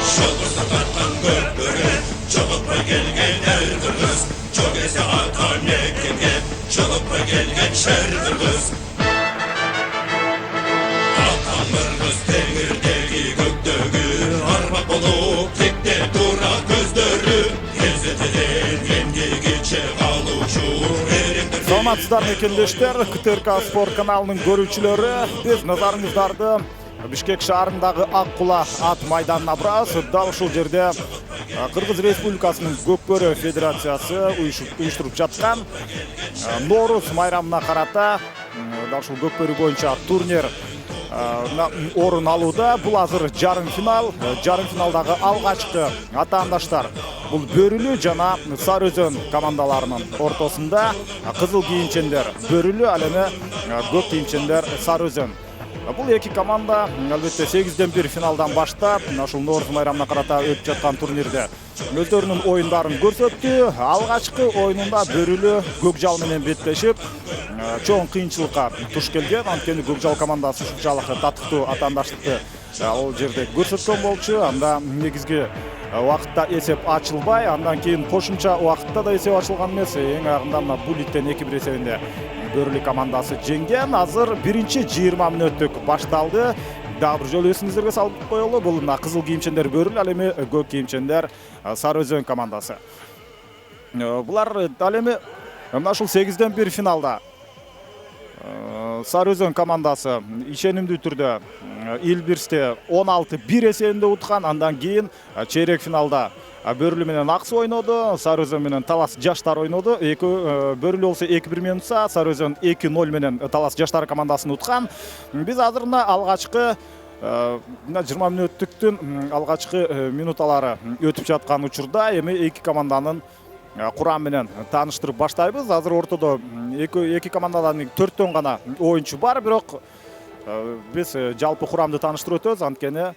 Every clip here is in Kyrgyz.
Şolursa tartkan gökbörü, çolup'a gelgen erkırgız. Çok ese atan ekenge, çolup'a gelgen şerkırgız. Atan mırgız teğirdegi göktөгü, armak olup tekte dura gözdörü. Gezetilen yengegiçe kaluşu, Саламатсыздар мекендештер, КТРК спорт каналынын көрүүчүлөрү, биз назарыңыздарды Бишкек шаарындагы Аккула ат майданына бурабыз. Дал ушул жерде Кыргыз Республикасынын Көкбөрү Федерациясы уюштуруп жаткан Нооруз майрамына карата дал ушул Көкбөрү боюнча турнир орун алууда. Бул азыр жарым финал. Жарым финалдагы алгачкы атаандаштар бул Бөрүлү жана Сары Өзөн командаларынын ортосунда. Кызыл кийимчендер Бөрүлү, ал эми көк кийимчендер Сары Өзөн. Бул эки команда албетте 8-1 финалдан баштап ушул Нооруз майрамына карата өтүп жаткан турнирде өздөрүнүн оюндарын көрсөттү. Алгачкы оюнунда Бөрүлү Көкжал менен беттешип, чоң кыйынчылыкка туш келген. Анткени Көкжал командасы ушунчалык татыктуу атаандаштыкты ал жерде көрсөткөн болчу. Анда негизги убакытта эсеп ачылбай, андан кийин кошумча убакытта да эсеп ачылган эмес. Эң агында мына Булиттен 2-1 эсебинде Бөрүлү командасы жеңген. Азыр биринчи 20 мүнөттүк башталды. Дагы бир жолу эсиңиздерге салып коелу, бул мына кызыл кийимчендер Бөрүлү, ал эми көк кийимчендер Сары Өзөн командасы. Булар ал эми мына ушул 8-1 финалда Сары Өзөн командасы ишенимдүү түрдө Илбирсте 16-1 эсебинде уткан. Андан кийин чейрек финалда Бөрүлү менен Аксу ойноду, Сары Өзөн менен Талас Жаштар ойноду. Бөрүлү болсо 2-1 менен утса, Сары Өзөн 2-0 менен Талас Жаштар командасын уткан. Биз азыр мына алгачкы 20 мүнөттүктүн алгачкы минуталары өтүп жаткан учурда эми эки команданын курам менен тааныштырып баштайбыз. Азыр ортодо эки командадан 4төн гана оюнчу бар, бирок биз жалпы курамды тааныштырып өтөбүз. Анткени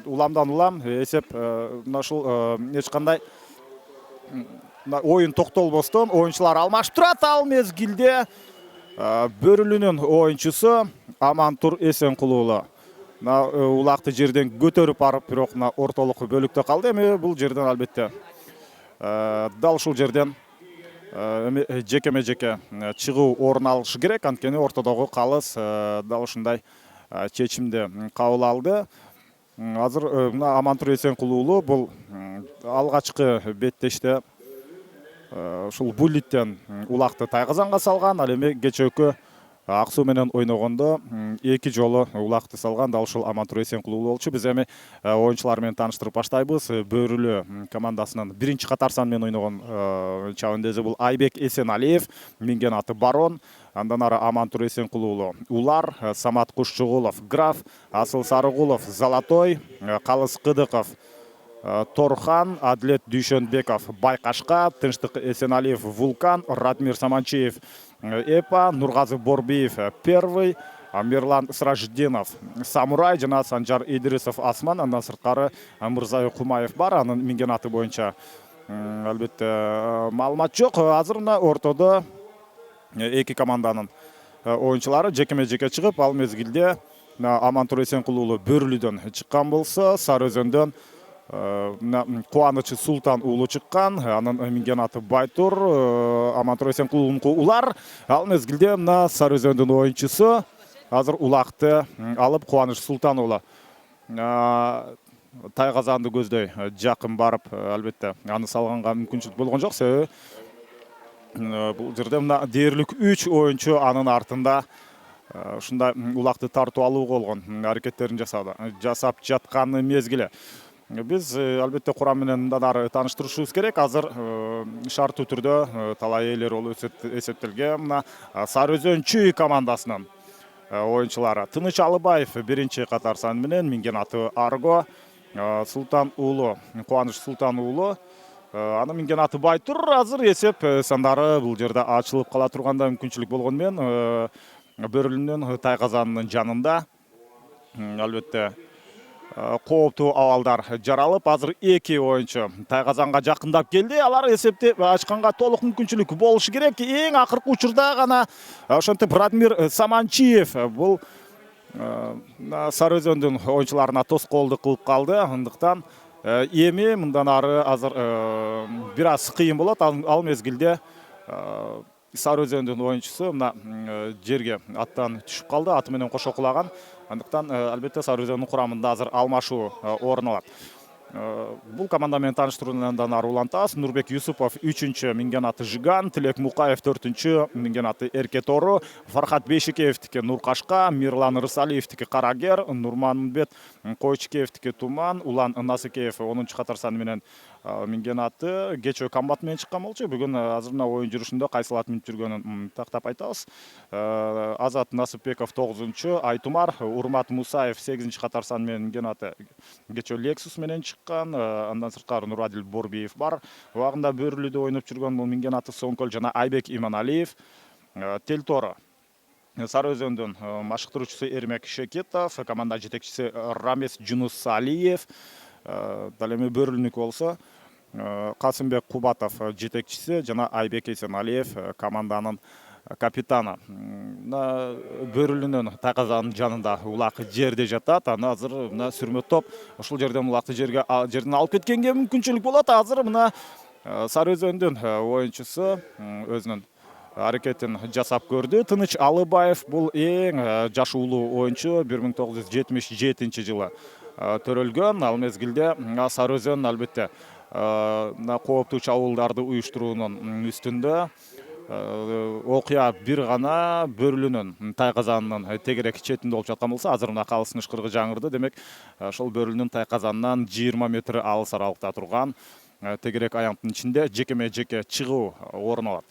уламдан улам эсеп мына ушул эч кандай оюн токтолбостон оюнчулар алмашып турат. Ал мезгилде Бөрүлүнүн оюнчусу Амантур Эсенкулуу улакты жерден көтөрүп барып, бирок ортолук бөлүктө калды. Эми бул жерден албетте дал ушул жерден жекеме жеке чыгуу орун алышы керек. Анткени ортодогу калыс дал ушундай чечимди кабыл алды. Азыр Амантур Эсенкулуу бул алгачкы беттеште ушул Булиттен улакты Тайгазанга салган. Ал эми кечээкү Аксу менен ойногондо 2 жолу улакты салган дал ушул Амантур Эсенкулуу болчу. Биз эми оюнчулар менен тааныштырып баштайбыз. Бөрүлү командасынын биринчи катар сан менен ойногон чабандези бул Айбек Эсеналиев, минген аты Барон. Андан ары Амантур Эсенкулуу Улар, Самат Кушчугулов Граф, Асыл Сарыгулов Золотой, Калыс Кыдыков Торхан, Адлет Дүйшөнбеков Байкашка, Тынчтык Эсеналиев Вулкан, Радмир Саманчиев Эпа, Нургазы Борбиев Первый, Мирлан Сражденов Самурай жана Санжар Идрисов Асман. Андан сырткары Мырзай Кумаев бар. Анын минген аты боюнча албетте маалымат жок. Азыр мына ортодо эки команданын оюнчулары жекеме жеке чыгып, ал мезгилде Амантур Эсенкулуу Бөрүлүдөн чыккан болсо, Сары Өзөндөн Кубанычы Султан уулу чыккан. Анын минген аты Байтур, Амантур Эсенкулуунку Улар. Ал мезгилде мына Сары Өзөндүн оюнчусу азыр улакты алып Кубаныч Султан уулу Тайгазанды көздөй жакын барып, албетте аны салганга мүмкүнчүлүк болгон жок. Себеби бул жерде мына дээрлик 3 оюнчу анын артында ушундай улакты тартып алууга болгон аракеттерин жасап жаткан мезгили. Биз албетте курам менен мындан ары тааныштырышыбыз керек. Азыр шарттуу түрдө талай ээлер болуп эсептелген. Мына Сары Өзөн Чүй командасынын оюнчулары Тыныч Алыбаев биринчи катар сан менен, минген аты Арго, Султан уулу Кубаныч Султан уулу, анын минген аты Байтур. Азыр эсеп сандары бул жерде ачылып кала турганда мүмкүнчүлүк болгон менен Бөрүлүнүн Тайгазанынын жанында албетте кооптуу абалдар жаралып, азыр эки оюнчу Тайгазанга жакындап келди. Алар эсепти ачканга толук мүмкүнчүлүк болушу керек. Эң акыркы учурда гана ошентип Радмир Саманчиев бул Сары Өзөндүн оюнчуларына тоскоолдук кылып калды. Андыктан эми мындан ары азыр бир аз кыйын болот. Ал мезгилде Сары Өзөндүн оюнчусу мына жерге аттан түшүп калды, аты менен кошо кулаган. Андыктан албетте Сары Өзөндүн курамында азыр алмашуу орун алат. Бул команда менен тааныштыруудан ары улантабыз. Нурбек Юсупов 3-чү минген аты Жиган, Тилек Мукаев 4-чү минген аты Эрке Тору, Фархат Бейшикеевдики Нуркашка, Мирлан Рысалиевдики Карагер, Нурманбет Койчукеевдики Туман, Улан Насыкеев 10-чу катар саны менен минген аты кечээ комбат менен чыккан болчу. Бүгүн азыр мына оюн жүрүшүндө кайсыл ат минип жүргөнүн тактап айтабыз. Азат Насыпбеков 9-чу, Айтумар, Урмат Мусаев 8-чи катар саны менен минген аты кечээ Lexus менен чыккан. Андан сырткары Нурадил Борбиев бар. Убагында Бөрүлүдө ойноп жүргөн бул минген аты Соңкөл жана Айбек Иманалиев. Телторо Сары Өзөндүн машыктыруучусу Эрмек Шекетов, команда жетекчиси Рамес Жунусалиев. Дал эми Бөрүлүнүкү болсо Касымбек Кубатов жетекчиси жана Айбек Эсеналиев команданын капитаны. Бөрүлүнүн тайказанын жанында улак жерде жатат. Аны азыр мына сүрмө топ ушул жерден улакты жерден алып кеткенге мүмкүнчүлүк болот. Азыр мына Сары Өзөндүн оюнчусу өзүнүн аракетин жасап көрдү. Тыныч Алыбаев бул эң жашы улуу оюнчу, 1977 жылы төрөлгөн. Ал мезгилде Сары Өзөн албетте кооптуу чабуулдарды уюштуруунун үстүндө окуя бир гана Бөрүлүнүн тайказанынын тегерек четинде болуп жаткан болсо, азыр мына калыстын ышкырыгы жаңырды. Демек, ошол Бөрүлүнүн тайказанынан 20 метр алыс аралыкта турган тегерек аянттын ичинде жекеме-жеке чыгуу орун алат.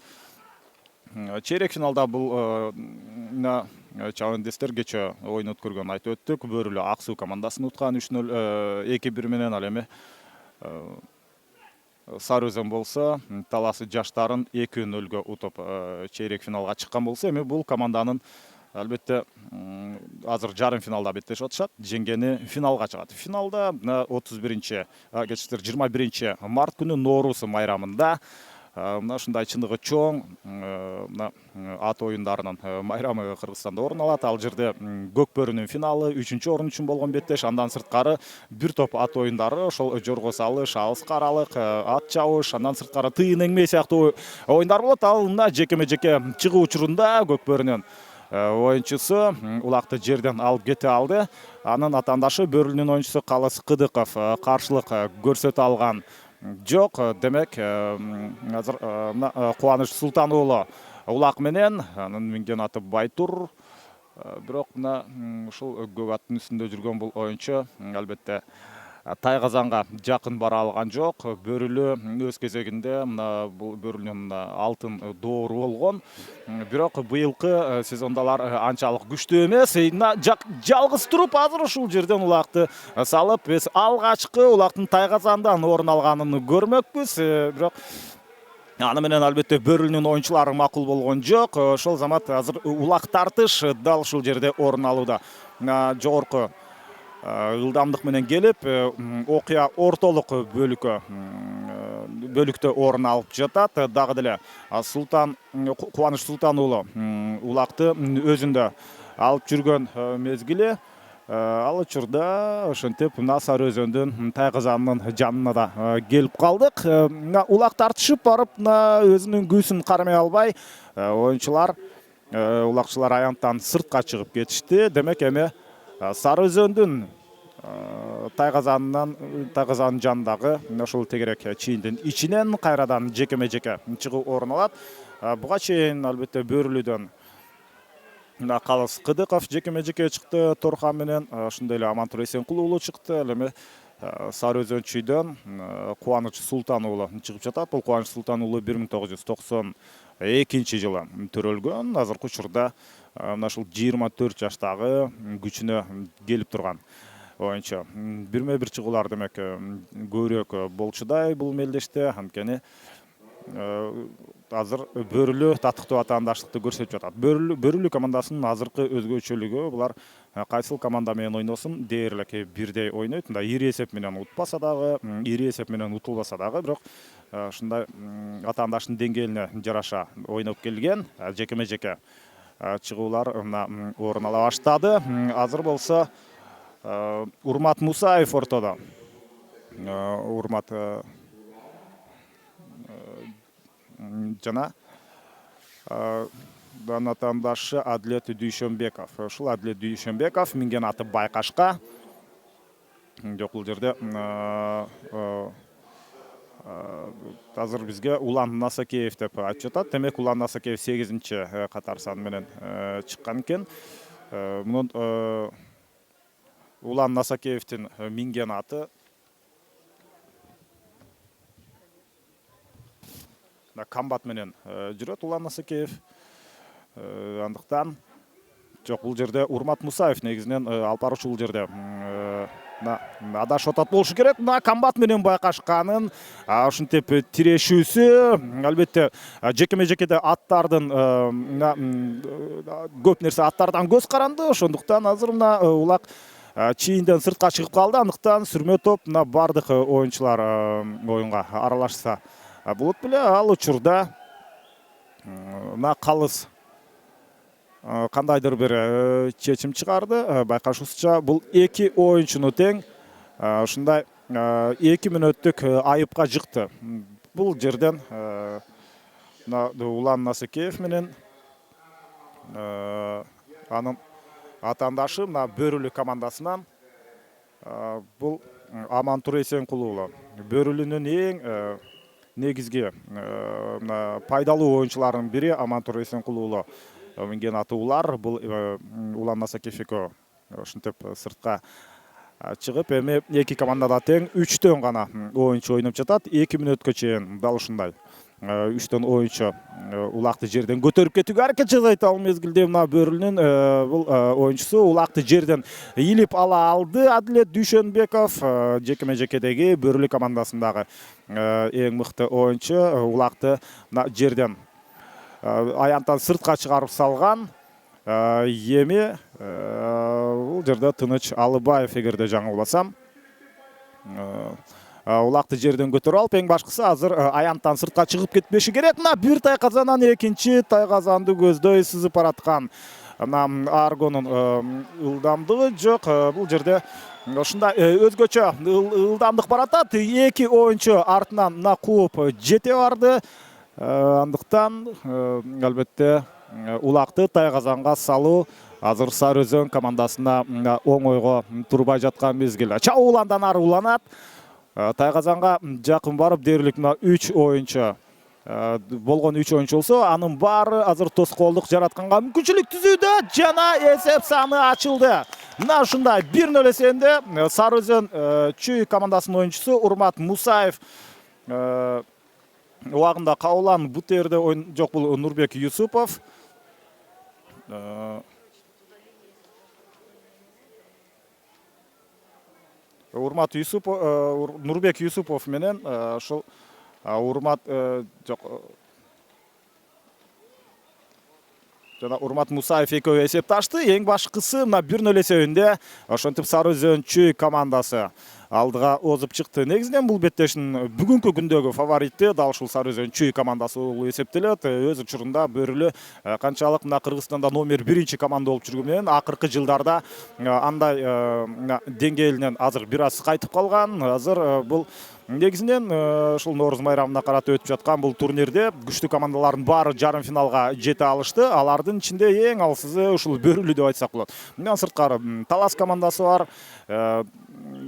Чейрек финалда бул чабандестер кечээ ойун өткөргөнүн айтып өттүк. Бөрүлү Ак Суу командасын уткан 3-0 2-1 менен. Ал эми Сары Өзөн болсо Таласы жаштарын 2-0 утуп чейрек финалга чыккан болсо, эми бул команданын албетте азыр жарым финалда беттешип атышат. Жеңгени финалга чыгат. Финалда 21 март күнү Ноорус майрамында мына ушундай чындыгы чоң ат оюндарынын майрамы Кыргызстанда орун алат. Ал жерде көк бөрүнүн финалы 3-чү орун үчүн болгон беттеш. Андан сырткары бир топ ат оюндары, ошол жорго салыш, алыс каралык, ат чабыш, андан сырткары тыйын эңме сыяктуу оюндар болот. Ал мына жекеме-жеке чыгуу учурунда көк бөрүнүн оюнчусу улакты жерден алып кете алды. Анын атаандашы Бөрүлүнүн оюнчусу Калыс Кыдыков каршылык көрсөтө алган жок. Демек, азыр Кубаныч Султан уулу улак менен анын минген аты Байтур. Бирок мына ушул көк аттын үстүндө жүргөн бул оюнчу албетте тайказанга жакын бара алган жок. Бөрүлү өз кезегинде мына бул Бөрүлүнүн алтын доору болгон. Бирок быйылкы сезондалар анчалык күчтүү эмес. Жалгыз туруп азыр ушул жерден улакты салып, биз алгачкы улактын тайказандан орун алганын көрмөкпүз. Бирок аны менен албетте Бөрүлүнүн оюнчулары макул болгон жок. Ошол замат азыр улак тартыш дал ушул жерде орун алууда. Жогорку ылдамдык менен келип, окуя ортолук бөлүктө орун алып жатат. Дагы деле Кубаныч Султан уулу улакты өзүндө алып жүргөн мезгили. Ал учурда ошентип мына Сары Өзөндүн тайказанынын жанына да келип калдык. Улак тартышып барып, өзүнүн күүсүн кармай албай, оюнчулар, улакчылар аянттан сыртка чыгып кетишти. Демек, эми Сары Өзөндүн тайказанын жанындагы ошол тегерек чийиндин ичинен кайрадан жекеме-жеке чыгуу орун алат. Буга чейин албетте Бөрүлүдөн Калыс Кыдыков жекеме-жеке чыкты Торхан менен, ошондой эле Амантур Эсенкул уулу чыкты. Ал эми Сары Өзөнчүйдөн Кубаныч Султан уулу чыгып жатат. Бул Кубаныч Султан уулу 1992 жылы төрөлгөн. Азыркы учурда мына ушул 24 жаштагы күчүнө келип турган оюнчу. Бирме-бир чыгуулар демек көбүрөөк болчудай бул мелдеште. Анткени азыр Бөрүлү татыктуу атаандаштыкты көрсөтүп жатат. Бөрүлү командасынын азыркы өзгөчөлүгү булар кайсыл команда менен ойносун дээрлик бирдей ойнойт. Мындай ири эсеп менен утпаса дагы, ири эсеп менен утулбаса дагы, бирок ушундай атаандаштын деңгээлине жараша ойноп келген. Жекеме-жеке чыгуулар орун ала баштады. Азыр болсо Урмат Мусаев ортодо. Урмат жана атаандашы Адлет Дүйшөнбеков. Ушул Адлет Дүйшөнбеков минген аты байкашка. Жок, бул жерде азыр бизге Улан Насакеев деп айтып жатат. Демек Улан Насакеев 8-чи катар сан менен чыккан экен. Мунун Улан Насакеевдин минген аты комбат менен жүрөт Улан Насакеев. Андыктан жок, бул жерде Урмат Мусаев негизинен алып баруучу бул жерде адашып атат болушу керек. Мына комбат менен байкашканын ушинтип тирешүүсү, албетте жекеме-жекеде аттардын көп нерсе аттардан көз каранды. Ошондуктан азыр мына улак чийинден сыртка чыгып калды. Андыктан сүрмө топ мына бардык оюнчулар оюнга аралашса болот беле. Ал учурда мына калыс кандайдыр бир чечим чыгарды. Байкашуусуча бул эки оюнчуну тең ушундай 2 мүнөттүк айыпка жыкты. Бул жерден Улан Насакеев менен анын атаандашы мына Бөрүлү командасынан бул Амантур Эсенкулуу. Бөрүлүнүн эң негизги пайдалуу оюнчуларынын бири Амантур Эсенкулуу. Минген аты Улар, бул Улан Насакеев экөө ушинтип сыртка чыгып, эми эки командада тең 3төн гана оюнчу ойноп жатат. 2 мүнөткө чейин дал ушундай 3төн оюнчу улакты жерден көтөрүп кетүүгө аракет жасайт. Ал мезгилде мына Бөрүлүнүн бул оюнчусу улакты жерден илип ала алды. Адлет Дүйшөнбеков жекеме-жекедеги Бөрүлү командасындагы эң мыкты оюнчу, улакты жерден аянтан сыртка чыгарып салган. Эми бул жерде Тыныч Алыбаев, эгерде жаңылбасам, улакты жерден көтөрүп алып, эң башкысы азыр аянтан сыртка чыгып кетпеши керек. Мына бир тайказанан экинчи тайказанды көздөй сызып бараткан Аргонун ылдамдыгы жок. Бул жерде ушундай өзгөчө ылдамдык баратат. Эки оюнчу артынан мына кууп жете барды. Андыктан албетте улакты тайказанга салуу азыр Сары Өзөн командасына оңойго турбай жаткан мезгил. Уландан ары уланат. Тайказанга жакын барып дээрлик 3 оюнчу болгон 3 оюнчу болсо, анын баары азыр тоскоолдук жаратканга мүмкүнчүлүк түзүүдө жана эсеп саны ачылды. Мына ушундай 1-0 эсебинде Сары Өзөн Чүй командасынын оюнчусу Урмат Мусаев убагында Каулан Бутерде жок, бул Нурбек Юсупов. Урмат Юсупов, Нурбек Юсупов менен ушул Урмат жок, жана Урмат Мусаев экөө эсепташты. Эң башкысы мына 1-0 эсебинде ошентип Сары Өзөн Чүй командасы алдыга озуп чыкты. Негизинен бул беттештин бүгүнкү күндөгү фаворити дал ушул Сары Өзөн Чүй командасы болуп эсептелет. Өз учурунда Бөрүлү канчалык мына Кыргызстанда номер 1 команда болуп жүргөн менен акыркы жылдарда андай деңгээлинен азыр бир аз кайтып калган. Азыр бул негизинен ушул Нооруз майрамына карата өтүп жаткан бул турнирде күчтүү командалардын баары жарым финалга жете алышты. Алардын ичинде эң алсызы ушул Бөрүлү деп айтсак болот. Мындан сырткары Талас командасы бар,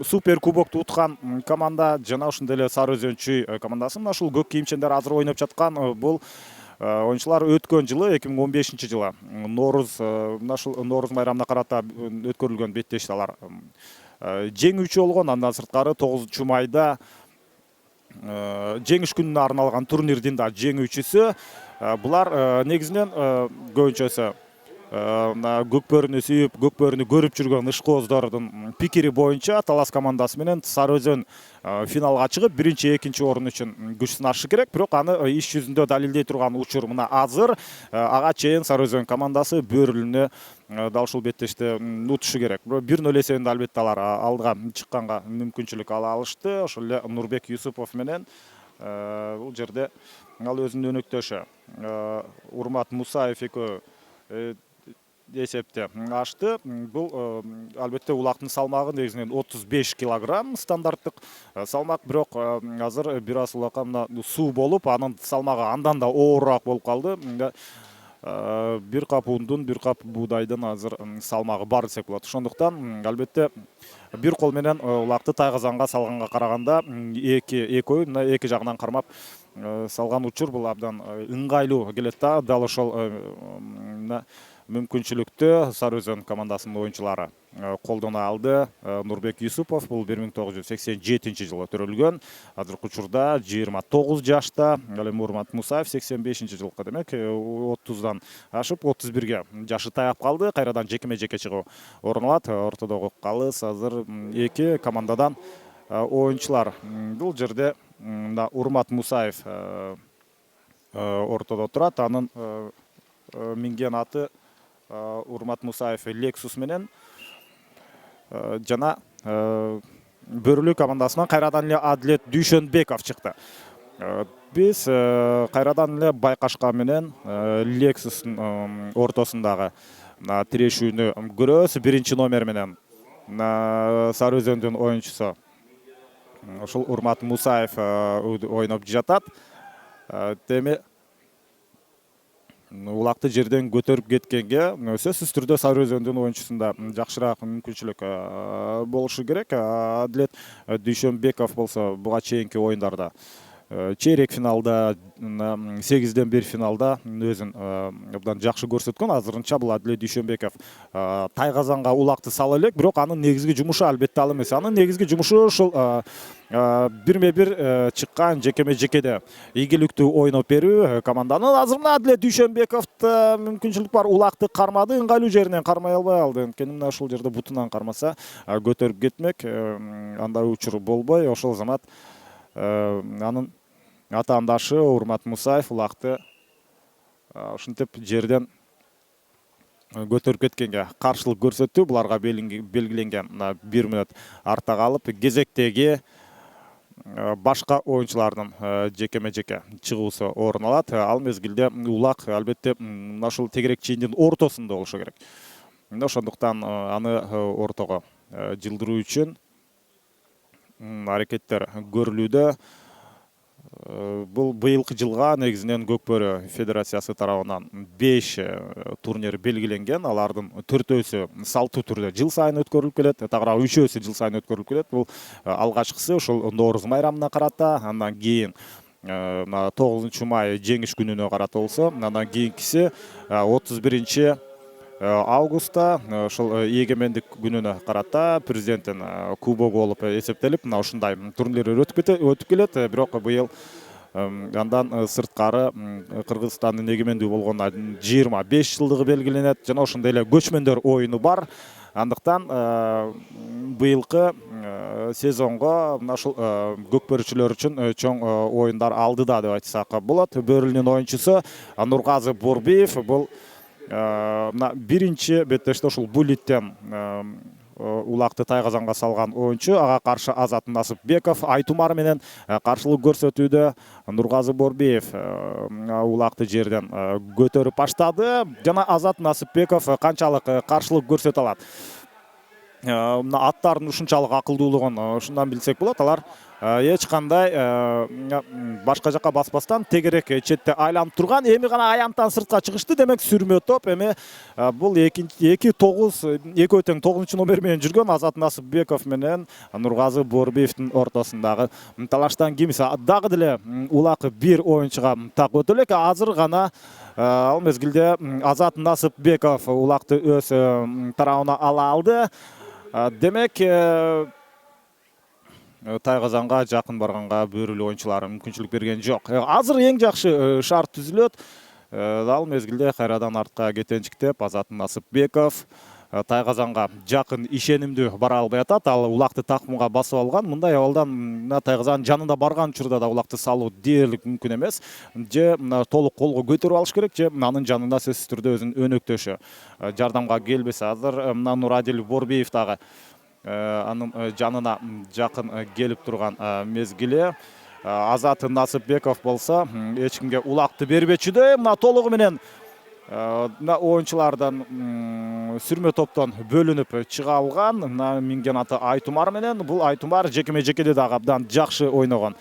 супер кубокту уткан команда жана ошондой эле Сары Өзөн Чүй командасы. Мына ушул көк кийимчендер азыр ойноп жаткан бул оюнчулар өткөн жылы 2015-жылы мына ушул Нооруз майрамына карата өткөрүлгөн беттешти алар жеңүүчү болгон. Андан сырткары 9-майда жеңиш күнүнө арналган турнирдин да жеңүүчүсү. Булар негизинен көбүнчөсү көкбөрүнү сүйүп, көкбөрүнү көрүп жүргөн ышкооздордун пикири боюнча Талас командасы менен Сары Өзөн финалга чыгып, 1-2 орун үчүн күч сынашы керек. Бирок аны иш жүзүндө далилдей турган учур мына азыр. Ага чейин Сары Өзөн командасы Бөрүлүнү дал ушул беттеште утушу керек. 1-0 эсебинде албетте алар алдыга чыкканга мүмкүнчүлүк ала алышты. Ошол эле Нурбек Юсупов менен бул жерде ал өзүнүн өнөктөшү Урмат Мусаев экөө есепте ашты. Бұл әлбетте улақтың салмағы негізінен 35 килограмм стандарттық салмақ, бирок азыр бир аз улакка мына суу болуп, анын салмагы андан да оорураак болуп калды. Бир кап ундун, бир кап буудайдын азыр салмагы бар десек болот. Ошондуктан албетте бир кол менен улакты тайгазанга салганга караганда экөө мына эки жагынан кармап салган учур бул абдан ыңгайлуу келет да. Дал ошол мүмкүнчүлүктү Сары Өзөн командасынын оюнчулары колдоно алды. Нурбек Юсупов бул 1987-жылы төрөлгөн. Азыркы учурда 29 жашта. Ал эми Урмат Мусаев 85-жылкы, демек 30дан ашып 31ге жашы таяп калды. Кайрадан жекеме-жеке чыгуу орун алат. Ортодогу калыс азыр эки командадан оюнчулар. Бул жерде Урмат Мусаев ортодо турат. Анын минген аты Урмат Мусаев Lexus менен жана Бөрүлүү командасынан кайрадан эле Адлет Дүйшөнбеков чыкты. Биз кайрадан эле байкашка менен Lexustун ортосундагы тирешүүнү көрөбүз. Биринчи номер менен Сары Өзөндүн оюнчусу ушул Урмат Мусаев ойноп жатат. Теме улакты жерден көтөрүп кеткенге сөзсүз түрдө Сары Өзөндүн оюнчусунда жакшыраак мүмкүнчүлүк болушу керек. Адлет Дүйшөнбеков болсо буга чейинки оюндарда чейрек финалда, 8ден 1 финалда өзүн абдан жакшы көрсөткөн. Азырынча бул Адлет Дүйшөнбеков тайгазанга улакты сала элек, бирок анын негизги жумушу албетте ал эмес. Анын негизги жумушу ушул бирме-бир чыккан жекеме-жекеде ийгиликтүү ойноп берүү команданын. Азыр мына Адлет Дүйшөнбековдо мүмкүнчүлүк бар, улакты кармады, ыңгайлуу жеринен кармай албай алды. Анткени мына ушул жерде бутунан кармаса көтөрүп кетмек, андай учур болбой. Ошол замат анын атаандашы Урмат Мусаев улакты ушинтип жерден көтөрүп кеткенге каршылык көрсөттү. Буларга белгиленген 1 мүнөт артта калып, кезектеги башка оюнчулардын жекеме-жеке чыгуусу орун алат. Ал мезгилде улак албетте ушул тегерек чийиндин ортосунда болушу керек. Ошондуктан аны ортого жылдыруу үчүн аракеттер көрүлүүдө. Бул быйылкы жылга негизинен Көкбөрү Федерациясы тарабынан 5 турнир белгиленген. Алардын 4өөсү салтуу түрдө жыл сайын өткөрүлүп келет, тагыраак 3өөсү жыл сайын өткөрүлүп келет. Бул алгачкысы ушул Нооруз майрамына карата, андан кийин 9 май жеңиш күнүнө карата болсо, андан кийинкиси 31 августта ошол эгемендик күнүнө карата президенттин кубогу болуп эсептелип, мына ушундай турнирлер өтүп келет. Бирок быйыл андан сырткары Кыргызстандын эгемендүү болгонуна 25 жылдыгы белгиленет жана ошондой эле көчмөндөр оюну бар. Андыктан быйылкы сезонго мына ушул көкбөрүчүлөр үчүн чоң оюндар алдыда деп айтсак болот. Бөрүлүнүн оюнчусу Нургазы Борбиев бул биринчи беттеште ушул буллиттен улакты тайгазанга салган оюнчу. Ага каршы Азат Насыпбеков Айтумар менен каршылык көрсөтүүдө. Нургазы Борбиев улакты жерден көтөрүп баштады жана Азат Насыпбеков канчалык каршылык көрсөтө алат. Аттардын ушунчалык акылдуулугун ушундан билсек болот. Алар эч кандай башка жака баспастан тегерек четте айланып турган. Эми гана аянттан сыртка чыгышты. Демек сүрмө топ. Эми бул 2-9 тең 9 номер менен жүргөн Азат Насыпбеков менен Нургазы Борбиевдин ортосундагы талаштан кийин дагы деле улак бир оюнчуга так өтө элек. Азыр гана ал мезгилде Азат Насыпбеков улакты өз тарабына ала алды. Демек тайгазанга жакын барганга бөрүлүү оюнчулары мүмкүнчүлүк берген жок. Азыр эң жакшы шарт түзүлөт. Ал мезгилде кайрадан артка кетенчиктеп Азат Насыпбеков тайгазанга жакын ишенимдүү бара албай атат. Ал улакты такымга басып алган. Мындай абалдан тайгазанын жанында барган учурда да улакты салуу дээрлик мүмкүн эмес. Же толук колго көтөрүп алыш керек, же анын жанында сөзсүз түрдө өзүнүн өнөктөшү жардамга келбесе. Азыр Нурадил Борбиев дагы анын жанына жакын келип турган мезгили. Азат Насыпбеков болсо эч кимге улакты бербечү да толугу менен мына оюнчулардан сүрмө топтон бөлүнүп чыга алган мына минген аты Айтумар менен. Бул Айтумар жекеме жекеде дагы абдан жакшы ойногон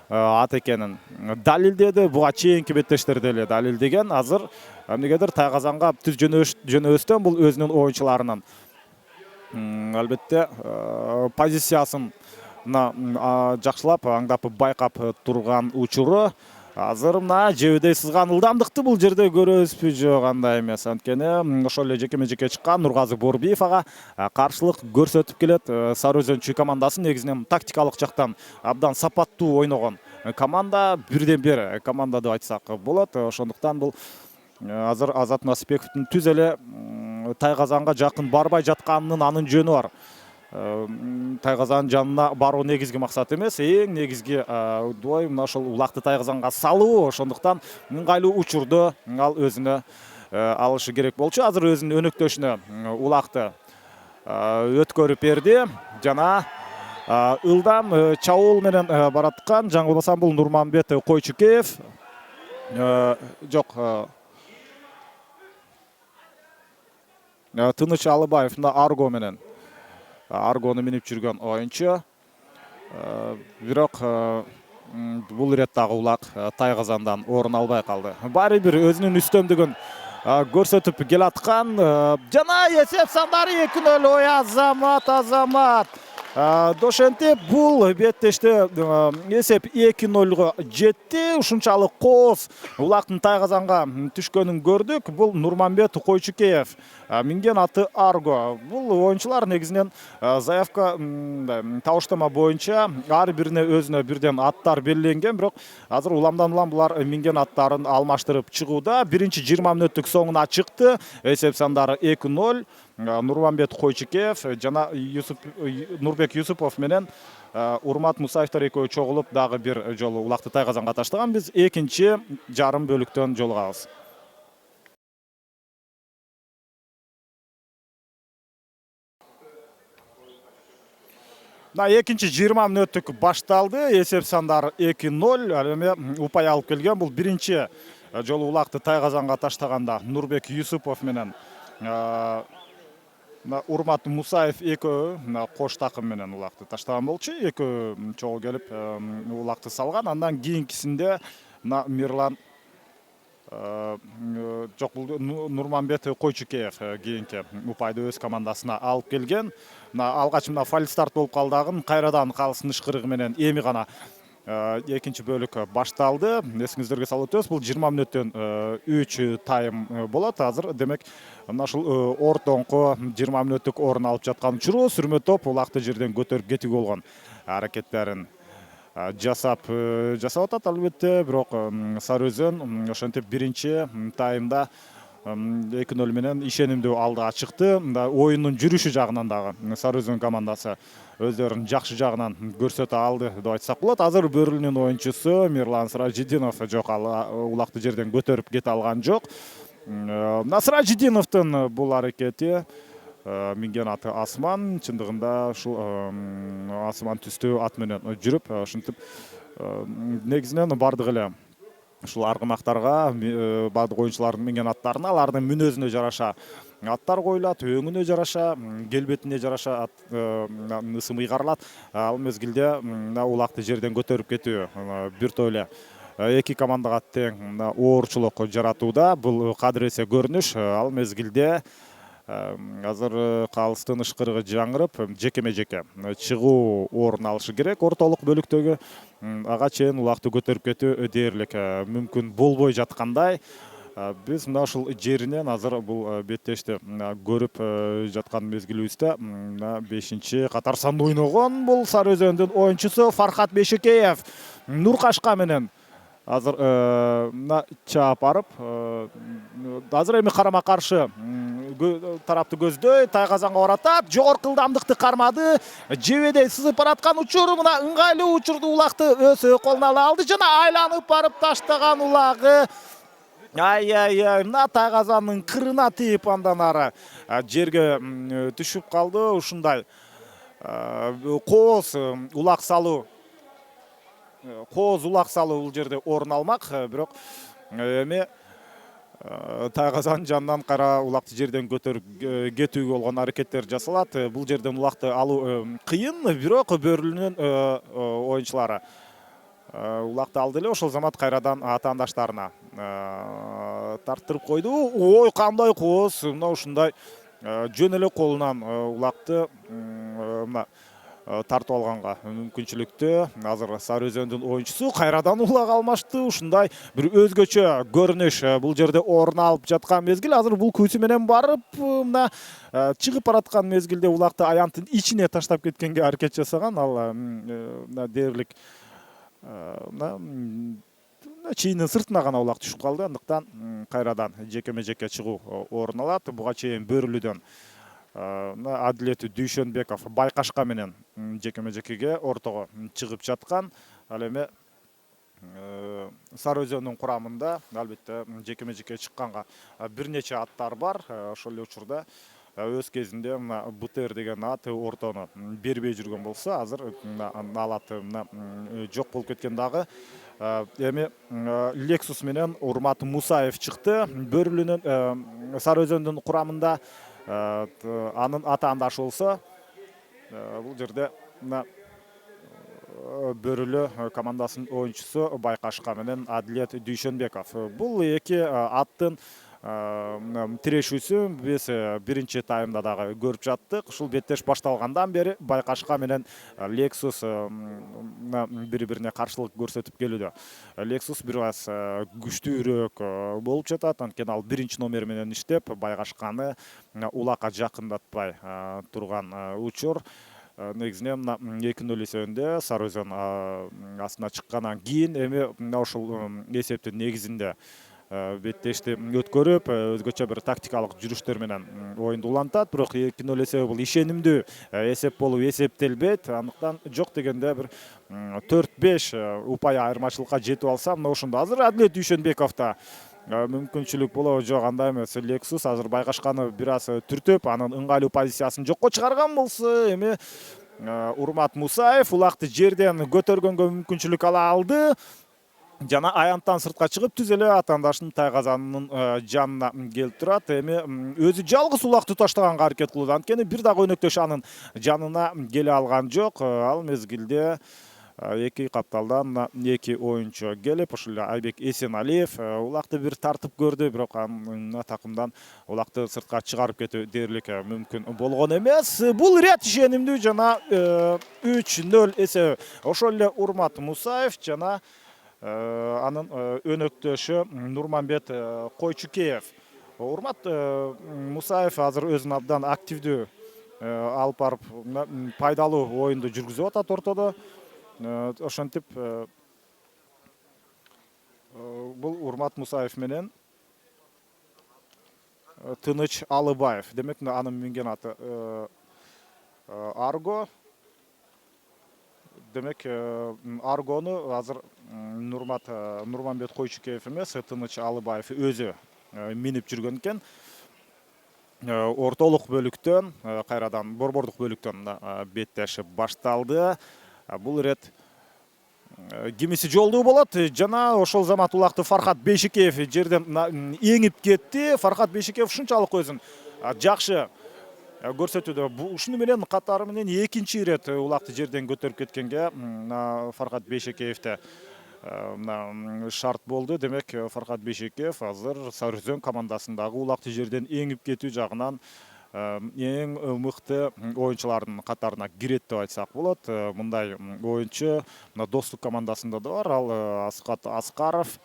ат экенин далилдеди. Буга чейинки беттештерде эле далилдеген. Азыр эмнегедир Тайгазанга түз жөнөбөстөн бул өзүнүн оюнчуларынын албетте позициясын жакшылап аңдап байкап турган учуру. Азыр мына жебедей сызган ылдамдыкты бул жерде көрөбүзбү, жок андай эмес. Анткени ошол эле жекеме жеке чыккан Нургазы Борбиев ага каршылык көрсөтүп келет. Сары Өзөнчү командасы негизинен тактикалык жактан абдан сапаттуу ойногон команда, бирден бир команда деп айтсак болот. Ошондуктан бул азыр Азат Насипбековдун түз эле Тайгазанга жакын барбай жатканынын анын жөнү бар. Тайгазан жанына баруу негизги максат эмес, эң негизги дубай мына ошол улакты Тайгазанга салуу. Ошондуктан ыңгайлуу учурду ал өзүнө алышы керек болчу. Азыр өзүнүн өнөктөшүнө улакты өткөрүп берди жана ылдам чабуул менен бараткан. Жаңылбасам бул Нурманбет Койчукеев. Жок, Тыныч Алыбаев Арго менен Аргону минип жүргөн оюнчу. Бирок бул иреттагы улак Тайгазандан орун албай калды. Баары бир өзүнүн үстөмдүгүн көрсөтүп келаткан жана эсеп сандары 2-0. Ой, Азамат. Дошентип бул беттеште эсеп 2-0 жетти. Ушунчалык кооз улактын Тайгазанга түшкөнүн көрдүк. Бул Нурманбет Койчукеев минген аты Арго. Бул оюнчулар негизинен заявка табыштама боюнча ар бирине өзүнө бирден аттар белгиленген, бирок азыр уламдан улам булар минген аттарын алмаштырып чыгууда. Биринчи 20 мүнөттүк соңуна чыкты. Эсеп сандары 2-0. Нурманбет Койчукеев жана Нурбек Юсупов менен Урмат Мусаевтер экөө чогулуп дагы бир жолу улакты Тайгазанга таштаган. Биз экинчи жарым бөлүктөн жолугабыз. Экинчи 20 мүнөттүк башталды. Эсеп сандары 2-0. Ал эми упай алып келген. Бул биринчи жолу улакты Тайгазанга таштаганда Нурбек Юсупов менен Урмат Мусаев экөө кош такым менен улакты таштаган болчу. Экөө чогуу келип улакты салган. Андан кийинкисинде Мирлан жок, бул Нурманбет Койчукеев кийинки упайды өз командасына алып келген. Алгач фальстарт болуп калдагын кайрадан калсын ышкырыгы менен эми гана экинчи бөлүк башталды. Эсиңиздерге салып өтөбүз. Бул 20 мүнөттөн 3 тайм болот. Азыр демек мына ушул ортоңку 20 мүнөттүк орун алып жаткан учуру сүрмө топ улакты жерден көтөрүп кетүүгө болгон аракеттерин жасап атат албетте. Бирок Сары Өзөн ошентип биринчи таймда 2-0 менен ишенимдүү алдыга чыкты. Оюндун жүрүшү жагынан дагы Сары Өзөн командасы өздөрүнүн жакшы жагынан көрсөтө алды деп айтсак болот. Азыр Бөрүлүнүн оюнчусу Мирлан Сыражидинов жок, ал улакты жерден көтөрүп кете алган жок. Сыражидиновдун бул аракети минген аты Асман, чындыгында ушул Асман түстүү ат менен жүрүп, ошентип негизинен бардык эле ушул аргымактарга бардык оюнчулардын минген аттарына алардын мүнөзүнө жараша аттар коюлат, өңүнө жараша, келбетине жараша ысым ыйгарылат. Ал мезгилде улакты жерден көтөрүп кетүү бир топ эле эки командага тең оорчулук жаратууда. Бул кадыресе көрүнүш. Ал мезгилде азыр калыстын ышкырыгы жаңырып, жекеме жеке чыгуу орун алышы керек. Ортолук бөлүктөгү ага чейин улакты көтөрүп кетүү дээрлик мүмкүн болбой жаткандай. Биз мына ушул жеринен азыр бул беттешти көрүп жаткан мезгилибизде 5-чи катар санда ойногон бул Сары Өзөндүн оюнчусу Фархат Бешекеев Нуркашка менен азыр чаап барып, азыр эми карама каршы тарапты көздөй Тайгазанга баратат. Жогорку ылдамдыкты кармады. Жебедей сызып бараткан учур, мына ыңгайлуу учурду улакты өз колуна алды жана айланып барып таштаган улагы. Ай, мына Тайгазандын кырына тийип андан ары жерге түшүп калды. Ушундай кооз улак салуу бул жерде орун алмак. Бирок эми Тайгазан жанынан кара улакты жерден көтөрүп кетүүгө болгон аракеттер жасалат. Бул жерден улакты алуу кыйын, бирок бөрүлүнүн оюнчулары улакты алды эле, ошол замат кайрадан атаандаштарына тарттырып койду. Ой, кандай кооз, мына ушундай жөн эле колунан улакты мына тартып алганга мүмкүнчүлүктүү. Азыр Сары Өзөндүн оюнчусу кайрадан улак алмашты. Ушундай бир өзгөчө көрүнүш бул жерде орун алып жаткан мезгил. Азыр бул күсү менен барып, мына чыгып бараткан мезгилде улакты аянттын ичине таштап кеткенге аракет жасаган. Ал дээрлик чийинин сыртына гана улак түшүп калды. Андыктан кайрадан жекеме жекке чыгуу орун алат. Буга чейин Бөрүлүдөн Адилет Дүйшөнбеков Байкашка менен жекеме жекеге ортого чыгып жаткан. Ал эми Сары Өзөндүн курамында албетте жекеме жекке чыкканга бир нече аттар бар. Ошол эле учурда өз кезинде мына БТР деген ат ортону бербей жүргөн болсо, азыр ал ат жок болуп кеткен дагы. Эми Лексус менен Урмат Мусаев чыкты. Бөрүлүнүн Сары Өзөндүн курамында анын атаандашы болсо, бул жерде Бөрүлү командасынын оюнчусу Байкашка менен Адилет Дүйшөнбеков. Бул эки аттын тирешүүсү биз биринчи таймда дагы көрүп жаттык. Ушул беттеш башталгандан бери Байкашка менен Лексус бири-бирине каршылык көрсөтүп келүүдө. Лексус бир аз күчтүүрөөк болуп жатат, анткени ал биринчи номер менен иштеп, Байкашканы улакка жакындатпай турган учур. Негизинен 2-0 эсебинде Сары Өзөн астына чыккандан кийин эми ошол эсептин негизинде беттешти өткөрүп, өзгөчө бир тактикалык жүрүштөр менен оюнду улантат. Бирок 2-0 эсеби бул ишенимдүү эсеп болуп эсептелбейт. Андыктан жок дегенде бир 4-5 упай айырмачылыкка жетип алса, мына ошондо азыр Адилет Дүйшөнбековда мүмкүнчүлүк болобу, жок, андай эмес. Лексус азыр Байкашканы бир аз түртөп, анын ыңгайлуу позициясын жокко чыгарган болсо, эми Урмат Мусаев улакты жерден көтөргөнгө мүмкүнчүлүк ала алды. Жана аянттан сыртка чыгып, түз эле атаандашынын Тайгазанынын жанына келип турат. Эми өзү жалгыз улакты таштаганга аракет кылууда, анткени бир дагы өнөктөш анын жанына келе алган жок. Ал мезгилде эки капталдан эки оюнчу келип, ошол эле Айбек Эсеналиев улакты бир тартып көрдү, бирок анын такымдан улакты сыртка чыгарып кетүү дээрлик мүмкүн болгон эмес. Бул ирет ишенимдүү жана 3-0 эсеби. Ошол эле Урмат Мусаев жана анын өнөктөшү Нурманбет Койчукеев. Урмат Мусаев азыр өзүн абдан активдүү алып барып, пайдалуу оюнду жүргүзүп атат ортодо. Ошентип бул Урмат Мусаев менен Тыныч Алыбаев. Демек, анын минген аты Арго. Демек, Аргону азыр Нурманбет Койчукеев эмес, Тыныч Алыбаев өзү минип жүргөн экен. Ортолук бөлүктөн кайрадан борбордук бөлүктөн беттеш башталды. Бул ирет кимиси жолдуу болот. Жана ошол замат улакты Фархат Бейшикеев жерден эңип кетти. Фархат Бейшикеев ушунчалык өзүн жакшы көрсөтүүдө. Ушуну менен катары менен экинчи ирет улакты жерден көтөрүп кеткенге Фархат Бейшикеевде шарт болду. Демек, Фархат Бейшикеев азыр Сары Өзөн командасындагы улакты жерден эңип кетүү жагынан эң мыкты оюнчулардын катарына кирет деп айтсак болот. Мындай оюнчу мына Достук командасында да бар. Ал Аскат Аскаров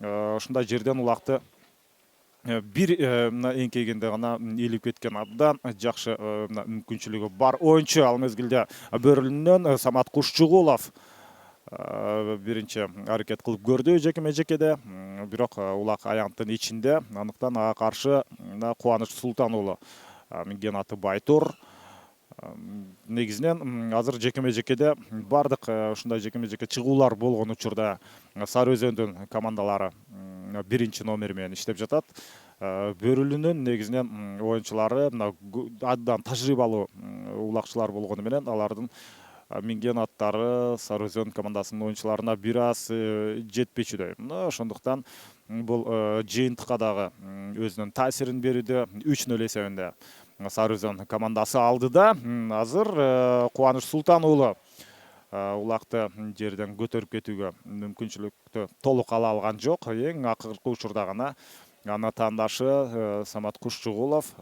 ушундай жерден улакты бир эңкейгенде гана илип кеткен абдан жакшы мүмкүнчүлүгү бар оюнчу. Ал мезгилде Бөрүлүнөн Самат Кушчугулов биринчи аракет кылып көрдү жекеме жекеде, бирок улак аянттын ичинде. Андыктан ага каршы Кубаныч Султан уулу минген аты Байтур. Негизинен азыр жекеме жекеде бардык ушундай жекеме жеке чыгуулар болгон учурда Сары Өзөндүн командалары биринчи номер менен иштеп жатат. Бөрүлүнүн негизинен оюнчулары абдан тажрыйбалуу улакчылар болгону менен алардын минген аттары Сары Өзөн командасынын оюнчуларына бир аз жетпечүдөй. Ошондуктан бул жыйынтыкка дагы өзүнүн таасирин берүүдө 3-0 эсебинде Сары Өзөн командасы алды да азыр Кубаныч Султан уулу улакты жерден көтөрүп кетүүгө мүмкүнчүлүктү толук ала алган жок. Эң акыркы учурда гана ана тандашы Самат Кушчугулов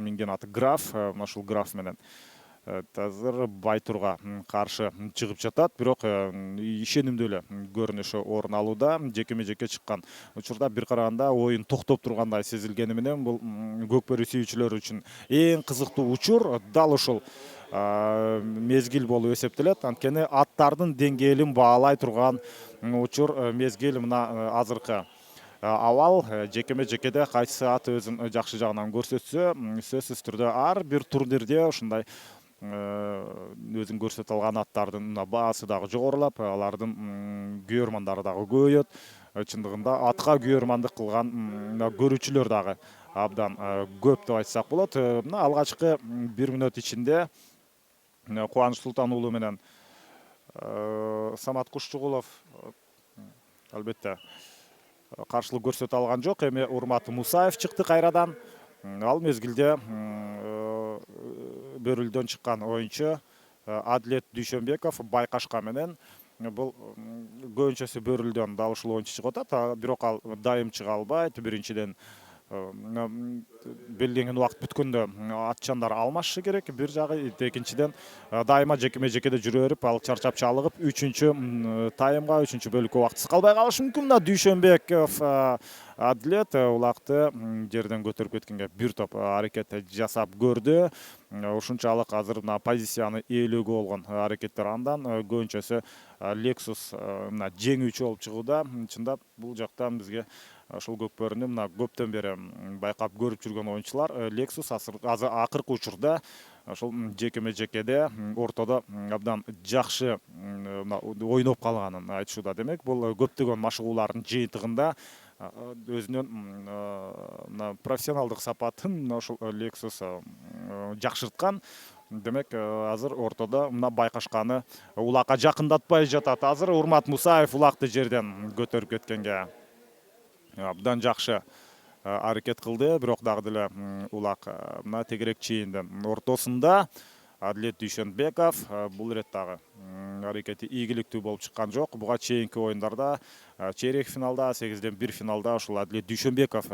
минген аты Граф, ушул Граф менен азыр Байтурга каршы чыгып жатат. Бирок ишенимдүү эле көрүнүшү орун алууда. Жекеме жеке чыккан учурда бир караганда оюн токтоп тургандай сезилгени менен бул көкбөрү сүйүүчүлөр үчүн эң кызыктуу учур дал ушул мезгил болуп эсептелет. Анткени аттардын деңгээлин баалай турган учур мезгил мына азыркы абал жекеме жекеде кайсы ат өзүн жакшы жагынан көрсөтсө, сөзсүз түрдө ар бир турнирде ушундай өзүн көрсөтө алган аттардын баасы дагы жогорулап, алардын күйөрмандары дагы көбөйөт. Чындыгында атка күйөрмандык кылган көрүүчүлөр дагы абдан көп деп айтсак болот. Мына алгачкы 1 мүнөт ичинде Кубаныч Султан уулу менен Самат Кушчугулов албетте каршылык көрсөтө алган жок. Эми Урмат Мусаев чыкты кайрадан. Ал мезгилде Бөрүлдөн чыккан оюнчу Адлет Дүйшөнбеков Байкашка менен бул көбүнчөсү Бөрүлдөн дал ушул оюнчу чыгып атат. Бирок ал дайым чыга албайт. Биринчиден белгиленген убакыт бүткөндө атчандар алмашы керек бир жагы. Экинчиден дайыма жекеме жекеде жүрө берип, ал чарчап чалыгып 3-чү таймга, 3-чү бөлүккө убактысыз калбай калышы мүмкүн. Мына Дүйшөнбеков Адлет улакты жерден көтөрүп кеткенге бир топ аракет жасап көрдү. Ушунчалык азыр мына позицияны ээлөөгө болгон аракеттер андан көбүнчөсү Lexus мына жеңүүчү болуп чыгууда. Чындап бул жактан бизге ошол көкбөрүнү мына көптөн бери байкап көрүп жүргөн оюнчулар Lexus азыр акыркы учурда ошол жекеме жекеде ортодо абдан жакшы ойноп калганын айтышууда. Демек бул көптөгөн машыгуулардын жыйынтыгында өзүнүн профессионалдык сапатын ошол Lexus жакшырткан. Демек азыр ортодо мына Байкашканы улакка жакындатпай жатат. Азыр Урмат Мусаев улакты жерден көтөрүп кеткенге абдан жакшы аракет кылды. Бирок дагы деле улак мына тегерек чейиндин ортосунда. Адлет Дүйшөнбеков бул ирет дагы аракети ийгиликтүү болуп чыккан жок. Буга чейинки оюндарда чейрек финалда, 8-1 финалда ушул Адлет Дүйшөнбеков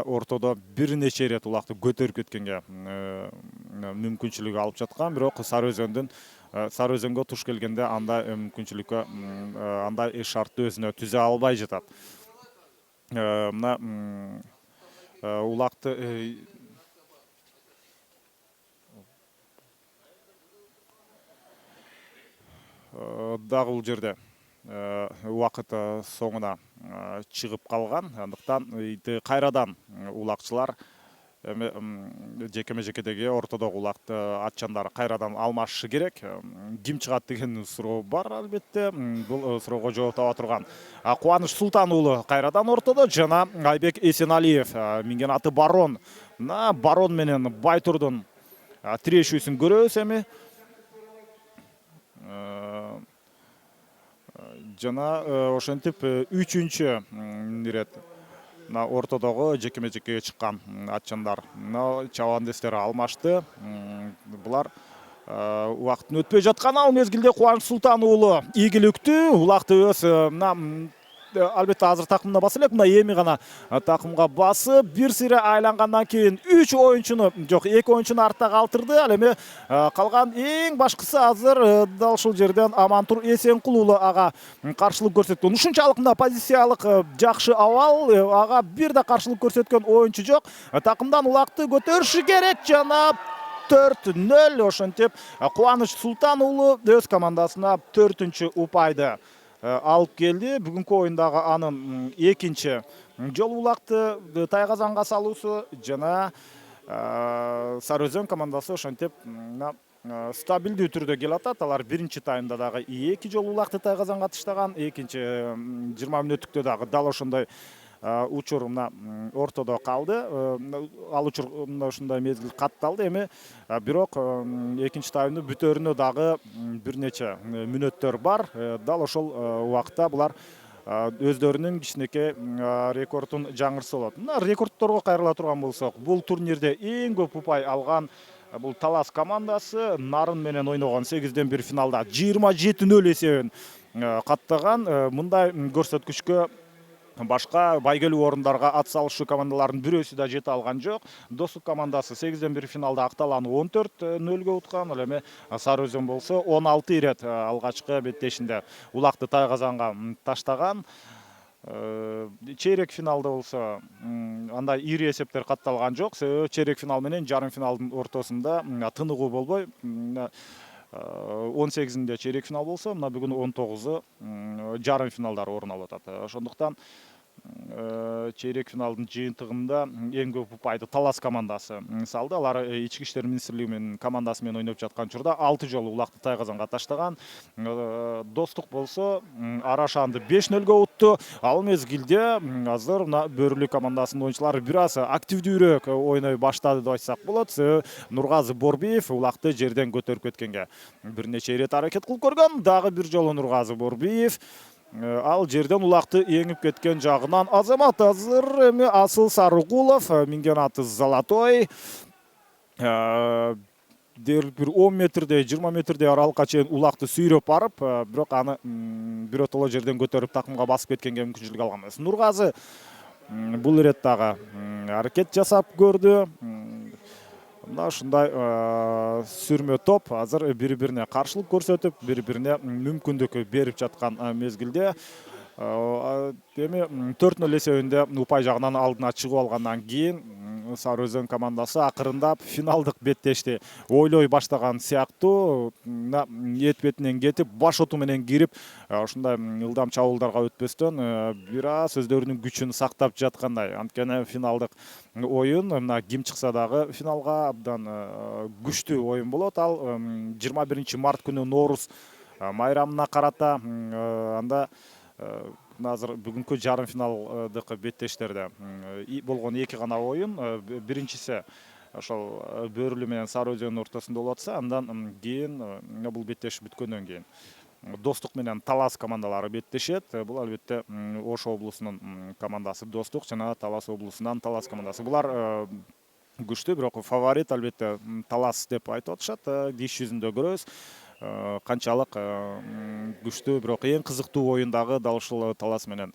ортодо бир нече ирет улакты көтөрүп кеткенге мүмкүнчүлүк алып жаткан. Бирок Сары Өзөнгө туш келгенде андай мүмкүнчүлүккө андай шартты өзүнө түзө албай жатат. Мына улакты дагы бул жерде убакыт соңуна чыгып калган. Андыктан кайрадан улакчылар жекеме жекедеги ортодогу улакты атчандар кайрадан алмашы керек. Ким чыгат деген суроо бар албетте. Бул суроого жооп таба турган Кубаныч Султан уулу кайрадан ортодо жана Айбек Эсеналиев минген аты Барон. Мына Барон менен Байтурдун тирешүүсүн көрөбүз эми. Жана ошентип 3-чү ирет ортодогу жекеме жекеге чыккан атчандар чабандестери алмашты. Булар убакыттын өтпөй жаткан ал мезгилде Кубаныч Султан уулу ийгиликтүү улакты өз албетте азыр такымына баса элек. Мына эми гана такымга басып бир сире айлангандан кийин 3 оюнчуну жок 2 оюнчуну артта калтырды. Ал эми калган эң башкысы азыр дал ушул жерден Амантур Эсенкул уулу ага каршылык көрсөткөн. Ушунчалык мына позициялык жакшы абал, ага бир да каршылык көрсөткөн оюнчу жок. Такымдан улакты көтөрүшү керек жана 4-0 ошентип Кубаныч Султан уулу өз командасына 4-чү упайды алып келди. Бүгүнкү оюндагы анын экинчи жолу улакты тайгазанга салуусу жана Сары Өзөн командасы ошентип стабилдүү түрдө келатат. Алар биринчи таймда дагы 2 жолу улакты тайгазанга таштаган, экинчи 20 мүнөттүктө дагы дал ошондой учур мына ортодо калды. Ал учур мына ушундай мезгил катталды. Эми бирок экинчи таймдын бүтөрүнө дагы бир нече мүнөттөр бар. Дал ошол убакта булар өздөрүнүн кичинекей рекордун жаңыртса болот. Мына рекордторго кайрыла турган болсок, бул турнирде эң көп упай алган бул Талас командасы Нарын менен ойногон 8-1 финалда 27-0 эсебин каттаган. Мындай көрсөткүчкө башка байгелүү орундарга ат салышуу командалардын бирөөсү да жете алган жок. Достук командасы 8-1 финалда Акталаны 14-0 уткан. Ал эми Сары Өзөн болсо 16 ирет алгачкы беттешинде Улакты Тайгазанга таштаган. Чейрек финалда болсо андай ири эсептер катталган жок. Чейрек финал менен жарым финалдын ортосунда тыныгуу болбой 18-inde чейрек финал болсо, мына бүгүн 19-у жарым финалдар орун алып атат. Ошондуктан чейрек финалдын жыйынтыгында эң көп упайды Талас командасы салды. Алар ички иштер министрлиги менен командасы менен ойноп жаткан учурда 6 жолу Улакты Тайгазанга таштаган. Достук болсо Арашанды 5-0 утту. Ал мезгилде азыр мына Бөрүлү командасынын оюнчулары бир аз активдүүрөөк ойной баштады деп айтсак болот. Нургазы Борбиев Улакты жерден көтөрүп кеткенге бир нече ирет аракет кылып көргөн. Дагы бир жолу Нургазы Борбиев ал жерден Улакты эңип кеткен жагынан Азамат азыр эми Асыл Сарыгулов минген аты Золотой бир 10 метрдей 20 метрдей аралыкка чейин Улакты сүйрөп барып, бирок аны биротоло жерден көтөрүп такымга басып кеткенге мүмкүнчүлүк алган эмес. Нургазы бул ирет дагы аракет жасап көрдү. Мына ушундай сүрмө топ азыр бири-бирине каршылык көрсөтүп, бири-бирине мүмкүндүк берип жаткан мезгилде эми 4-0 эсебинде упай жагынан алдына чыгып алгандан кийин Сары Өзөн командасы акырындап финалдык беттешти ойлой баштаган сыяктуу. Эт бетинен кетип, баш оту менен кирип, ушундай ылдам чабуулдарга өтпөстөн бир аз өздөрүнүн күчүн сактап жаткандай. Анткени финалдык оюн мына ким чыкса дагы финалга абдан күчтүү оюн болот. Ал 21 март күнү Нооруз майрамына карата анда азыр бүгүнкү жарым финалдык беттештерде болгон эки гана оюн. Биринчиси ошол Бөрүлү менен Сары Өзөнүн ортосунда болуп атса, андан кийин бул беттеш бүткөндөн кийин Достук менен Талас командалары беттешет. Бул албетте Ош облусунун командасы Достук жана Талас облусунан Талас командасы. Булар күчтүү, бирок фаворит албетте Талас деп айтып атышат. Иш жүзүндө көрөбүз канчалык күчтүү, бирок эң кызыктуу оюндагы дал ушул Талас менен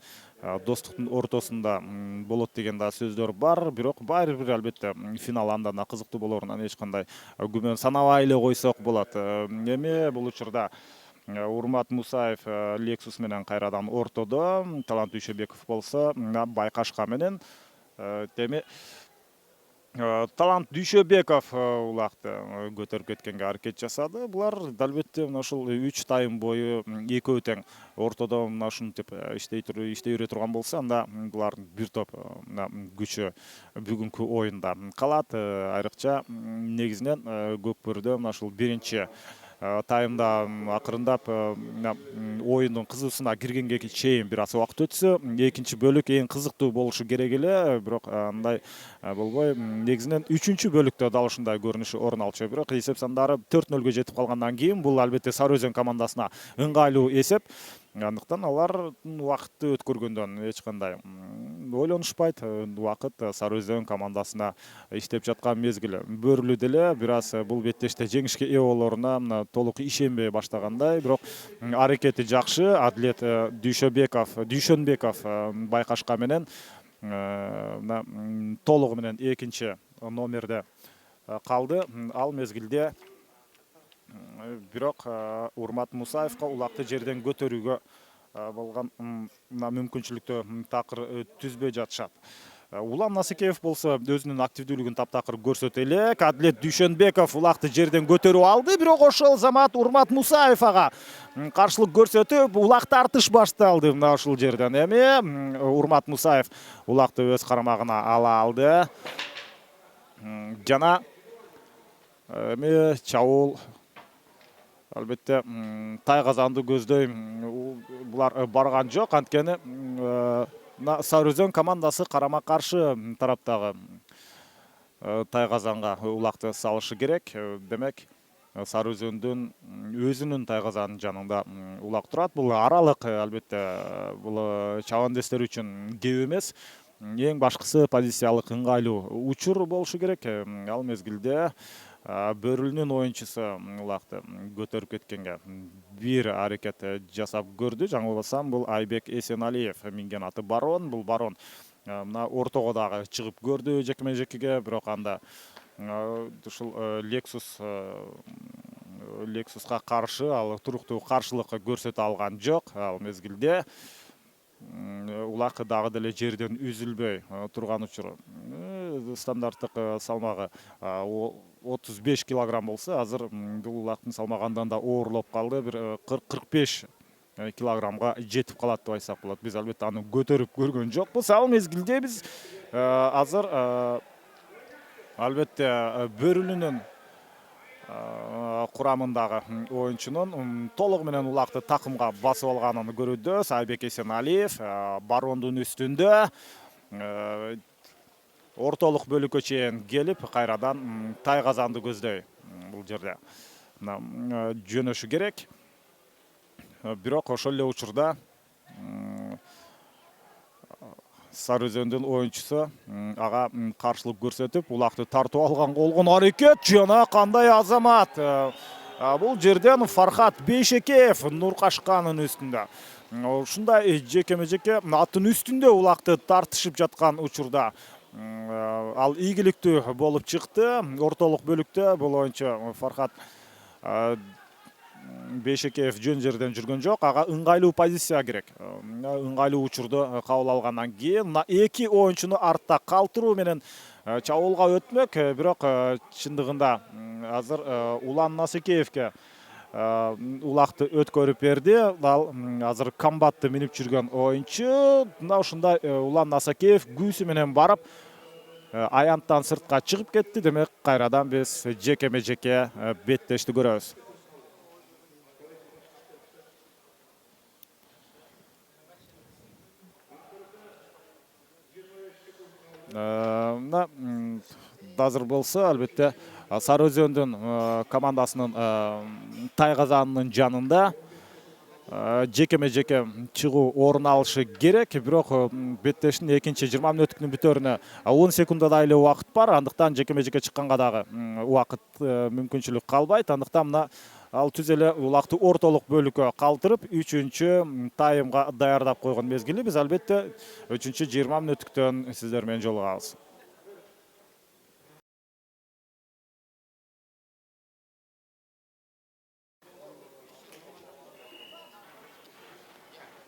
Достуктун ортосунда болот деген да сөздөр бар. Бирок баары бир албетте финал андан да кызыктуу болорунан эч кандай күмөн санабай эле койсок болот. Эми бул учурда Урмат Мусаев Лексус менен кайрадан ортодо, Талант Дүйшөбеков болсо Байкашка менен. Эми Талант Дүйшөбеков Улакты көтөрүп кеткенге аракет жасады. Булар албетте мына ушул 3 тайм бою экөө тең ортодо мына ушинтип иштей бере турган болсо, анда булар бир топ күчү бүгүнкү оюнда калат. Айрыкча негизинен Көкбөрдө мына ушул биринчи таймда акырындап оюндун кызуусуна киргенге чейин бир аз убакыт өтсө, экинчи бөлүк эң кызыктуу болушу керек эле, бирок андай болбой, негизинен 3-чү бөлүктө дал ушундай көрүнүш орун алчу. Бирок эсеп сандары 4-0 жетип калгандан кийин бул албетте Сары Өзөн командасына ыңгайлуу эсеп. Андыктан алар убакытты өткөргөндөн эч кандай ойлонушпайт. Убакыт Сары Өзөн командасына иштеп жаткан мезгил. Бөрүлү деле бир аз бул беттеште жеңишке ээ болоруна толук ишенбей баштагандай, бирок аракети жакшы. Адлет Дүйшөнбеков Байкашка менен толугу менен экинчи номерде калды. Ал мезгилде бирок Урмат Мусаевка Улакты жерден көтөрүүгө болгон мүмкүнчүлүктү такыр түзбөй жатышат. Улам Насыкеев болсо өзүнүн активдүүлүгүн таптакыр көрсөтө элек. Адлет Дүйшөнбеков Улакты жерден көтөрүп алды, бирок ошол замат Урмат Мусаев ага каршылык көрсөтүп, Улак тартыш башталды мына ушул жерден. Эми Урмат Мусаев Улакты өз карамагына ала алды. Жана эми чабуул албетте Тайгазанды көздөйм. Булар барган жок, анткени Сарыөзөн командасы карама-каршы тараптагы Тайгазанга улакты салышы керек. Демек, Сарыөзөндүн өзүнүн Тайгазанын жанында улак турат. Бул аралык, албетте, бул чабандестер үчүн кеп эмес. Эң башкысы позициялык ыңгайлуу учур болушу керек. Ал мезгилде Бөрүлүнүн оюнчусу улакты көтөрүп кеткенге бир аракет жасап көрдү. Жаңы болбосам, бул Айбек Эсеналиев минген аты Барон. Бул Барон мына ортого дагы чыгып көрдү жекеме-жекеге, бирок анда ушул Лексуска каршы ал туруктуу каршылык көрсөтө алган жок. Ал мезгилде улак дагы деле жерден үзүлбөй турган учуру. Стандарттык салмагы 35 килограмм болсо, азыр бул улактын салмагы андан да оорлоп калды. Бир 40-45 килограммга жетип калат деп айтсак болот. Биз албетте аны көтөрүп көргөн жокпуз. Ал мезгилде биз азыр албетте Бөрүлүнүн курамындагы оюнчунун толугу менен улакты такымга басып алганын көрүүбүз. Айбек Эсеналиев Барондун үстүндө ортолук бөлүккө чейин келип, кайрадан Тайгазанды көздөй. Бул жерде жөнөшү керек. Бирок ошол эле учурда Сарыөзөндүн оюнчусу ага каршылык көрсөтүп, улакты тартып алганга болгон аракет жана кандай азамат. Бул жерден Фархат Бейшекеев Нуркашканын үстүндө. Ушундай жекеме-жеке аттын үстүндө улакты тартышып жаткан учурда ал ийгиликтүү болуп чыкты. Ортолук бөлүктө бул оюнчу Фархат Бейшекеев жөн жерден жүргөн жок. Ага ыңгайлуу позиция керек. Ыңгайлуу учурду кабыл алгандан кийин мына эки оюнчуну артта калтыруу менен чабуулга өтмөк. Бирок чындыгында азыр Улан Насыкеевке улакты өткөрүп берди. Ал азыр комбатты минип жүргөн оюнчу. Мына ушундай Улан Насыкеев күүсү менен барып аянттан сыртка чыгып кетти. Демек, кайрадан биз жекеме-жеке беттешти көрөбүз. Азыр болсо, албетте, Сарыөзөндүн командасынын Тайгазанынын жанында жекеме-жеке чыгуу орун алышы керек. Бирок беттештин экинчи 20 мүнөттүктүн бүтөрүнө 10 секунддай эле убакыт бар. Андыктан жекеме-жеке чыкканга дагы убакыт мүмкүнчүлүк калбайт. Андыктан мына ал түз эле улакты ортолук бөлүккө калтырып, 3-чү таймга даярдап койгон мезгили. Биз албетте 3-чү 20 мүнөттүктөн сиздер менен жолугабыз.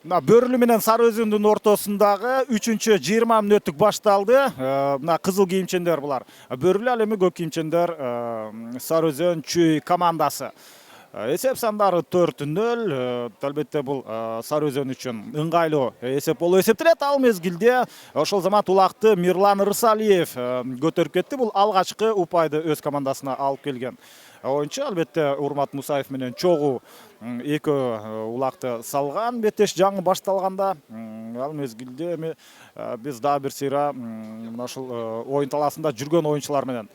Бөрүлү менен Сарыөзөндүн ортосундагы 3-чү 20 мүнөттүк башталды. Мына кызыл кийимчендер булар Бөрүлү, ал эми көк кийимчендер Сарыөзөн Чүй командасы. Эсеп сандары 4-0. Албетте, бул Сарыөзөн үчүн ыңгайлуу эсеп болуп эсептелет. Ал мезгилде ошол замат улакты Мирлан Рысалиев көтөрүп кетти. Бул алгачкы упайды өз командасына алып келген оюнчу. Албетте, Урмат Мусаев менен чогуу эки улакты салган. Беттеш жаңы башталганда ал мезгилде биз дагы бир сыйра мына ушул оюн талаасында жүргөн оюнчулар менен,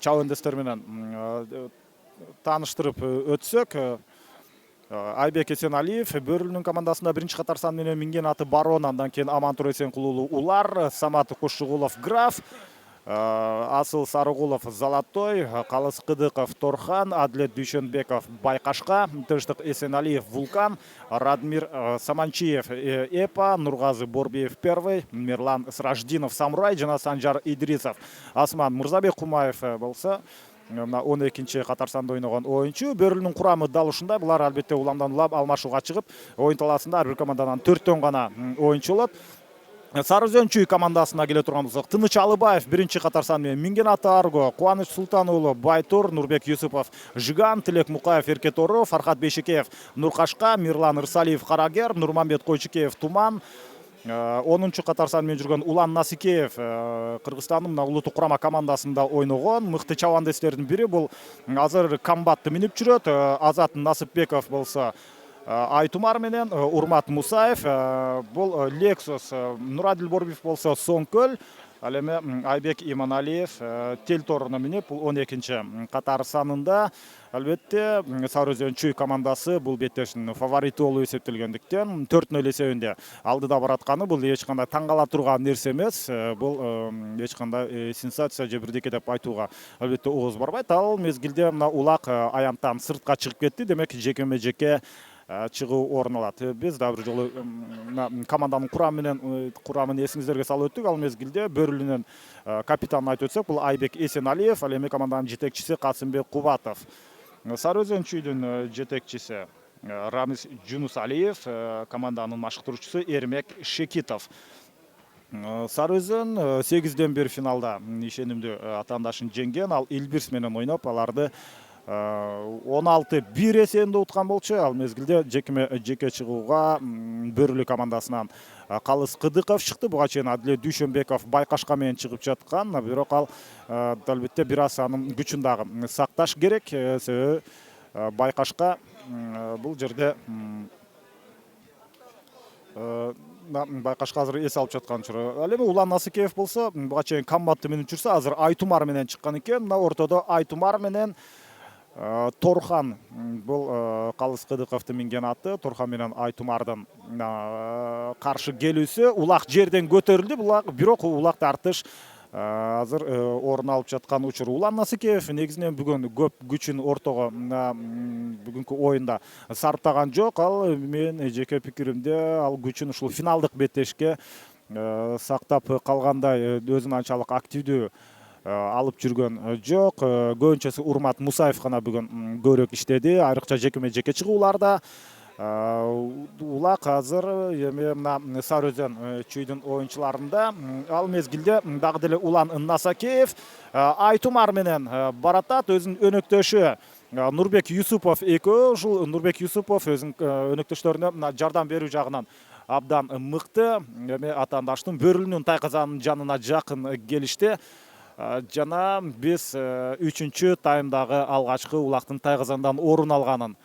чабандестер менен таныштырып өтсөк, Айбек Эсеналиев Бөрүлүнүн командасында биринчи катар сан менен минген аты Барон, андан кийин Амантур Эсенкулуулу Улар, Самат Кушугулов Граф, Асыл Сарыгулов Золотой, Калыс Кыдыков Торхан, Адлет Дүйшөнбеков Байкашка, Тынчтык Эсеналиев Вулкан, Радмир Саманчиев Эпа, Нургазы Борбиев Первый, Мирлан Сраждинов Самурай жана Санжар Идрисов Асман Мурзабек Кумаев болсо 12-чи катар санда ойногон оюнчу. Бөрүлүнүн курамы дал ушундай. Булар албетте уламдан улам алмашууга чыгып, оюн талаасында ар бир командадан 4төн гана оюнчу болот. Сарыөзөн Чүй командасына келе турган болсок, Тыныч Алыбаев биринчи катар сан менен минген аты Арго, Кубаныч Султан уулу Байтур, Нурбек Юсупов Жиган, Тилек Мукаев Эркетору, Фархат Бейшекеев Нуркашка, Мирлан Рысалиев Карагер, Нурманбет Койчукеев Туман, 10-чу катар сан менен жүргөн Улан Насыкеев Кыргызстандын улуттук курама командасында ойногон мыкты чабандестердин бири. Бул азыр комбатты минип жүрөт. Азат Насыпбеков болсо Айтумар менен Урмат Мусаев. Бул Lexus Нурадил Борбиев болсо Соңкөл. Ал эми Айбек Иманалиев тел торуна минип бул 12-чи катар санында. Албетте Сарыөзөн Чүй командасы бул беттештин фаворити болуп эсептелгендиктен 4-0 эсебинде алдыда баратканы бул эч кандай таң кала турган нерсе эмес. Бул эч кандай сенсация же бирдеке деп айтууга албетте ооз барбайт. Ал мезгилде мына улак аянттан сыртка чыгып кетти. Демек жекеме жеке чыгуу орун алат. Биз да бир жолу команданын курамын эсиңиздерге салып өттүк. Ал мезгилде Бөрүлүнүн капитанын айтып өтсөк, бул Айбек Эсеналиев, ал эми команданын жетекчиси Касымбек Кубатов. Сарыөзөн Чүйдүн жетекчиси Рамис Жунусалиев, команданын машыктыруучусу Эрмек Шекитов. Сарыөзөн 8-1 финалда ишенимдүү атаандашын жеңген. Ал Илбирс менен ойноп, аларды 16-1 эсебинде уткан болчу. Ал мезгилде жеке чыгууга Бөрүлү командасынан Калыс Кыдыков чыкты. Буга чейин Адиле Дүйшөнбеков байкашка менен чыгып жаткан. Бирок ал албетте бир аз анын күчүн дагы сакташ керек. Себеби байкашка бул жерде байкашка азыр эс алып жаткан учуру. Ал эми Улан Насыкеев болсо буга чейин комбатты менен жүрсө, азыр Айтумар менен чыккан экен. Мына ортодо Айтумар менен Торхан, бул Калыс Кыдыковдун минген аты. Торхан менен Айтумардын каршы келүүсү. Улак жерден көтөрүлдү, бирок улак тартыш азыр орун алып жаткан учур. Улан Насыкеев негизинен бүгүн көп күчүн ортого бүгүнкү оюнда сарптаган жок. Ал мен жеке пикиримде ал күчүн ушул финалдык беттешке сактап калгандай, өзүн анчалык активдүү алып жүргөн жок. Көбүнчөсү Урмат Мусаев гана бүгүн көбүрөөк иштеди, айрыкча жекеме жеке чыгууларда. Улак азыр эми мына Сарыөзөн Чүйдүн оюнчуларында. Ал мезгилде дагы деле Улан Насакеев Айтумар менен баратат. Өзүнүн өнөктөшү Нурбек Юсупов экөө. Ушул Нурбек Юсупов өзүнүн өнөктөштөрүнө жардам берүү жагынан абдан мыкты. Эми атаандаштын Бөрүлүнүн тайказанын жанына жакын келишти. Жана биз 3-чү таймдагы алгачкы улактын тайказандан орун алганын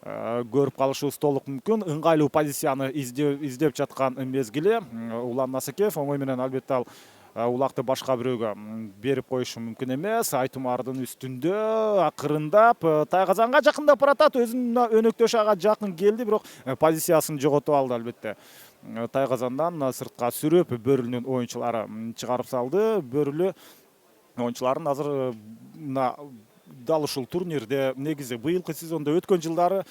көрүп калышыбыз толук мүмкүн. Ыңгайлуу позицияны издеп жаткан мезгили. Улан Насыкеев оңой менен албетте ал улакты башка бирөөгө берип коюшу мүмкүн эмес. Айтумардын үстүндө акырындап тайказанга жакындап баратат. Өзүнүн өнөктөшү ага жакын келди, бирок позициясын жоготуп алды албетте. Тайказандан сыртка сүрүп Бөрүлүнүн оюнчулары чыгарып салды. Бөрүлү оюнчуларын азыр дал ушул турнирде негизи быйылкы сезондо өткөн жылдары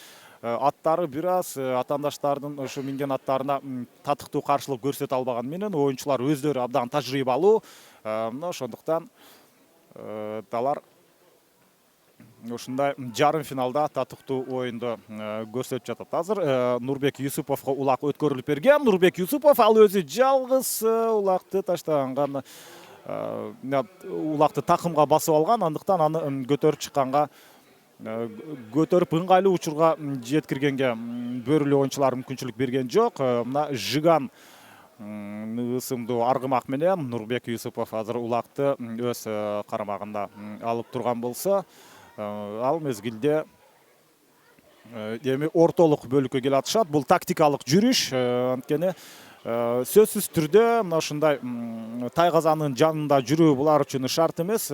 аттары бир аз атаандаштардын ошо минген аттарына татыктуу каршылык көрсөтө албаган менен оюнчулар өздөрү абдан тажрыйбалуу. Ошондуктан алар ушундай жарым финалда татыктуу оюнду көрсөтүп жатат. Азыр Нурбек Юсуповго улак өткөрүлүп берген. Нурбек Юсупов ал өзү жалгыз улакты таштаганга, улакты такымга басып алган. Андыктан аны көтөрүп чыкканга, көтөрүп ыңгайлуу учурга жеткиргенге Бөрүлү оюнчулары мүмкүнчүлүк берген жок. Мына Жыган ысымдуу аргымак менен Нурбек Юсупов азыр улакты өз карамагында алып турган болсо, ал мезгилде эми ортолук бөлүккө келе атышат. Бул тактикалык жүрүш. Анткени сөзсүз түрдө мына ушундай тайказанын жанында жүрүү булар үчүн шарт эмес.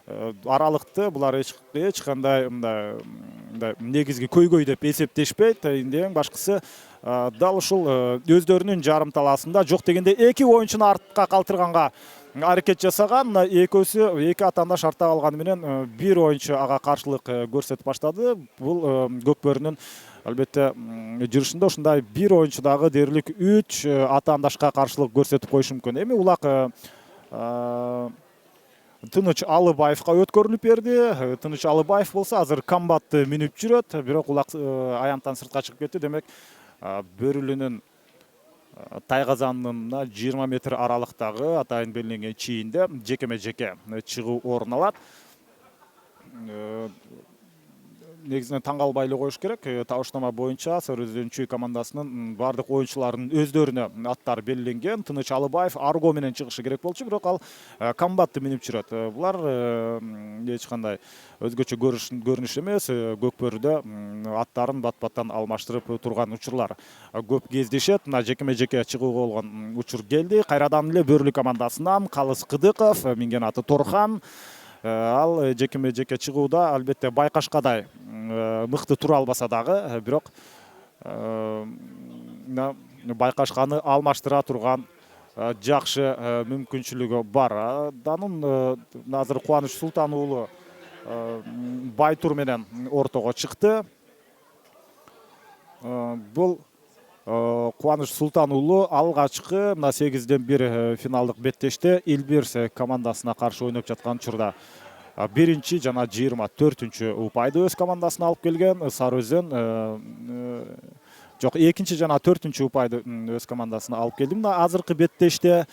Аралыкты булар эч кандай негизги көйгөй деп эсептешпейт. Эң башкысы дал ушул өздөрүнүн жарым талаасында жок дегенде 2 оюнчуну артка калтырганга аракет жасаган. Эки атаандаш артта калганы менен бир оюнчу ага каршылык көрсөтүп баштады. Бул Көкбөрүнүн албетте жүрүшүндө ушундай бир оюнчу дагы дээрлик 3 атаандашка каршылык көрсөтүп коюшу мүмкүн. Эми улак Тыныч Алыбаевга өткөрүлүп берди. Тыныч Алыбаев болсо азыр комбатты минип жүрөт, бирок улак аянттан сыртка чыгып кетти. Демек Бөрүлүнүн тайказанына 20 метр аралыктагы атайын белгиленген чийинде жекеме жеке чыгуу орун алат. негизинен таң калбай эле коюш керек. Табыштама боюнча Сарыөзүнчү командасынын бардык оюнчуларынын өздөрүнө аттары белгиленген. Тыныч Алыбаев Арго менен чыгышы керек болчу, бирок ал комбатты минип жүрөт. Булар эч кандай өзгөчө көрүнүш эмес. Көкбөрүдө аттарын бат-баттан алмаштырып турган учурлар көп кездешет. Мына жекеме-жеке чыгууга болгон учур келди. Кайрадан эле Бөрүлү командасынан Калыс Кыдыков, минген аты Торхан. Ал жекеме-жеке чыгууда албетте байкашкадай мыкты тура албаса дагы, бирок байкашканы алмаштыра турган жакшы мүмкүнчүлүгү бар. Анын азыр Кубаныч Султан уулу Байтур менен ортого чыкты. Бул Кубаныч Султан уулу алгачкы мына 8-1 финалдык беттеште Илбирс командасына каршы ойноп жаткан учурда 1 жана 24 упайды өз командасына алып келген. Сарыөзөн жок, 2 жана 4 упайды өз командасына алып келди. Мына азыркы беттеште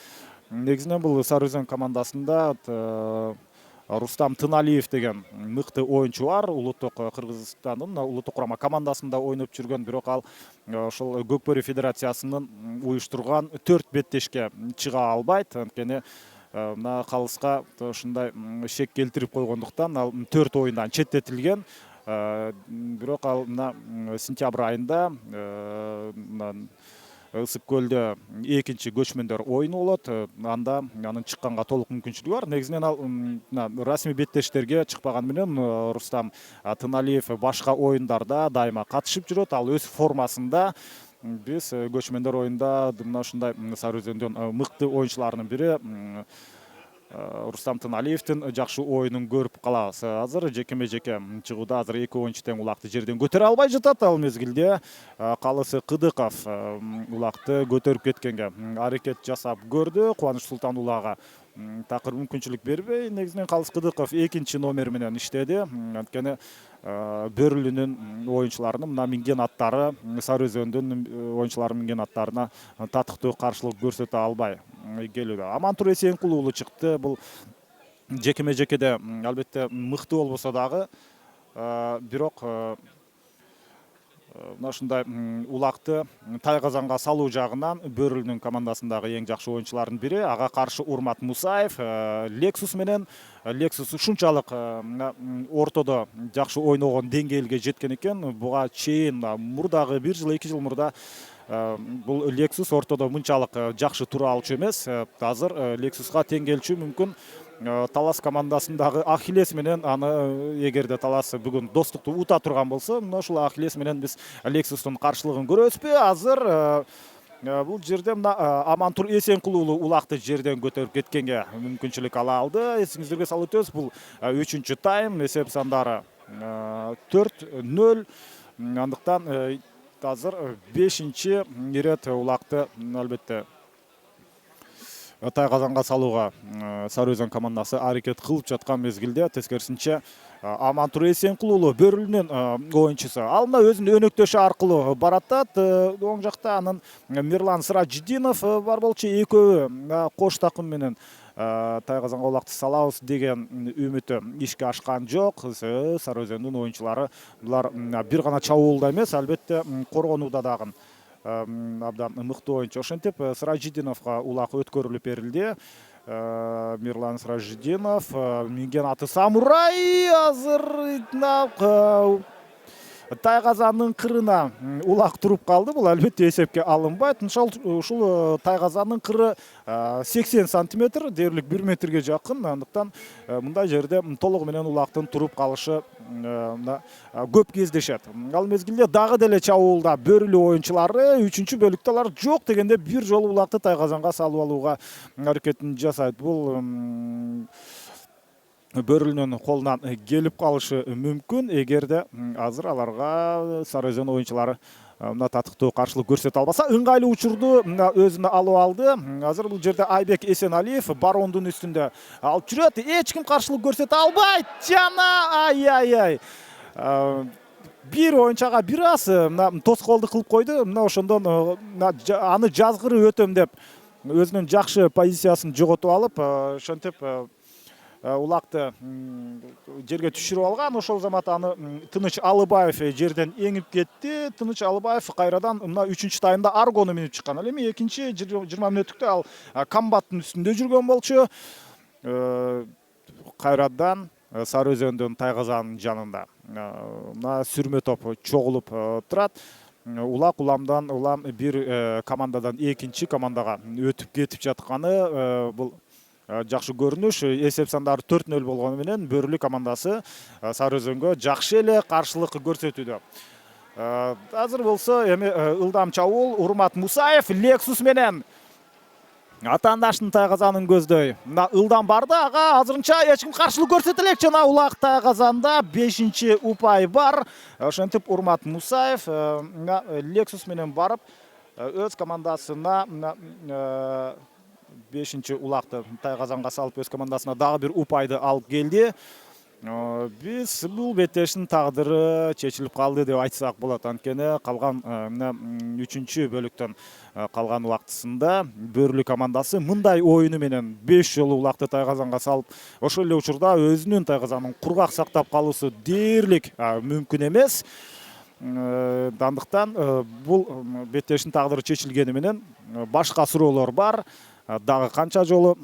негизинен бул Сарыөзөн командасында Рустам Тыналиев деген мыкты оюнчу бар. Улуттук Кыргызстандын улуттук курама командасында ойноп жүргөн, бирок ал ошол Көкбөрү федерациясынын уюштурган 4 беттешке чыга албайт. Анткени мына Калыска ушундай шек келтирип койгондуктан ал 4 оюндан четтетилген. Бирок ал мына сентябрь айында Ысык көлдө 2 көчмөндөр оюну болот. Анда анын чыкканга толук мүмкүнчүлүгү бар. Негизинен ал расмий беттештерге чыкпаган менен Рустам Тыналиев башка оюндарда дайыма катышып жүрөт. Ал өз формасында. Биз көчмөндөр оюнда мына ушундай Сарыөзөндөн мыкты оюнчуларынын бири Рустам Тыналиевдин жакшы оюнун көрүп калабыз. Азыр жекеме-жеке чыгууда азыр 2 оюнчу тең улакты жерден көтөрө албай жатат. Ал мезгилде Калысы Кыдыков улакты көтөрүп кеткенге аракет жасап көрдү. Кубаныч Султан уулага такыр мүмкүнчүлүк бербей, негизинен Калыс Кыдыков 2 номер менен иштеди. Анткени Бөрүлүнүн оюнчуларынын мына минген аттары Сарыөзөндүн оюнчуларынын минген аттарына татыктуу каршылык көрсөтө албай келүүдө. Амантур Эсенкул уулу чыкты. Бул жекеме-жекеде албетте мыкты болбосо дагы, бирок мына ушундай улакты тайказанга салуу жагынан Бөрүлүнүн командасындагы эң жакшы оюнчулардын бири. Ага каршы Урмат Мусаев Лексус менен. Лексус ушунчалык ортодо жакшы ойногон деңгээлге жеткен экен. Буга чейин мурдагы 1 жыл 2 жыл мурда бул Лексус ортодо мынчалык жакшы тура алчу эмес. Азыр Лексуска тең келчү мүмкүн Талас командасындагы Ахиллес менен. Аны эгерде Талас бүгүн достукту ута турган болсо, мына ушул Ахиллес менен биз Лексустун каршылыгын көрөбүзбү? Азыр бул жерде мына Амантур Эсенкул уулу улакты жерден көтөрүп кеткенге мүмкүнчүлүк ала алды. Эсиңиздерге салып өтөбүз, бул 3-чү тайм, эсеп сандары 4-0. Андыктан азыр 5-чи ирет улакты албетте тайказанга салууга Сарыөзөн командасы аракет кылып жаткан мезгилде, тескерисинче Амантур Эсенкул уулу Бөрүлүнүн оюнчусу. Ал мына өзүнүн өнөктөшү аркылуу баратат. Оң жакта анын Мирлан Сыражидинов бар болчу. Экөө кош такым менен тайказанга улакты салабыз деген үмүтү ишке ашкан жок. Сарыөзөндүн оюнчулары булар бир гана чабуулда эмес, албетте коргонууда дагы абдан мыкты оюнчу. Ошентип Сыражидиновго улак өткөрүлүп берилди. Мирлан Сыражидинов, минген аты Самурай, азыр тайказанын кырына улак туруп калды. Бул албетте эсепке алынбайт. Ушул тайказанын кыры 80 сантиметр, дээрлик 1 метрге жакын. Андыктан мындай жерде толугу менен улактын туруп калышы көп кездешет. Ал мезгилде дагы деле чабуулда Бөрүлү оюнчулары 3-чү бөлүктө алар жок дегенде бир жолу улакты тайказанга салып алууга аракетин жасайт. Бул Бөрүлүнүн колунан келип калышы мүмкүн, эгерде азыр аларга Сарыөзөн оюнчулары мына татыктуу каршылык көрсөтө албаса. Ыңгайлуу учурду өзүнө алып алды. Азыр бул жерде Айбек Эсеналиев барондун үстүндө алып жүрөт. Эч ким каршылык көрсөтө албайт. Жана ай. Бир оюнчуга бир аз тоскоолдук кылып койду. Мына ошондон аны жазгырып өтөм деп өзүнүн жакшы позициясын жоготуп алып, ошентип улакты жерге түшүрүп алган. Ошол замат аны Тыныч Алыбаев жерден эңип кетти. Тыныч Алыбаев кайрадан мына 3-чү таймда аргону минип чыккан. Ал эми 2-чи 20 мүнөттүктө ал комбаттын үстүндө жүргөн болчу. Кайрадан Сары Өзөндүн Тайгазанын жанында мына сүрмө топ чогулуп турат. Улак уламдан улам бир командадан экинчи командага өтүп кетип жатканы бул жакшы көрүнүш. Эсеп сандары 4-0 болгону менен Бөрүлү командасы Сары Өзөнгө жакшы эле каршылык көрсөтүүдө. Азыр болсо эми ылдам чабуул Урмат Мусаев Лексус менен атаандаштын Тайгазанын көздөй. Мына ылдам барды, ага азырынча эч ким каршылык көрсөтө элек. Жана Улак Тайгазанда 5-чи упай бар. Ошентип Урмат Мусаев Лексус менен барып өз командасына 5-чи улакты Тайгазанга салып өз командасына дагы бир упайды алып келди. Биз бул беттештин тагдыры чечилип калды деп айтсак болот. Анткени калган 3-чү бөлүктөн калган убактысында Бөрүлү командасы мындай оюну менен 5 жолу улакты Тайгазанга салып, ошол эле учурда өзүнүн Тайгазанын кургак сактап калуусу дээрлик мүмкүн эмес. Дандыктан бул беттештин тагдыры чечилгени менен башка суроолор бар. Дагы канча жолу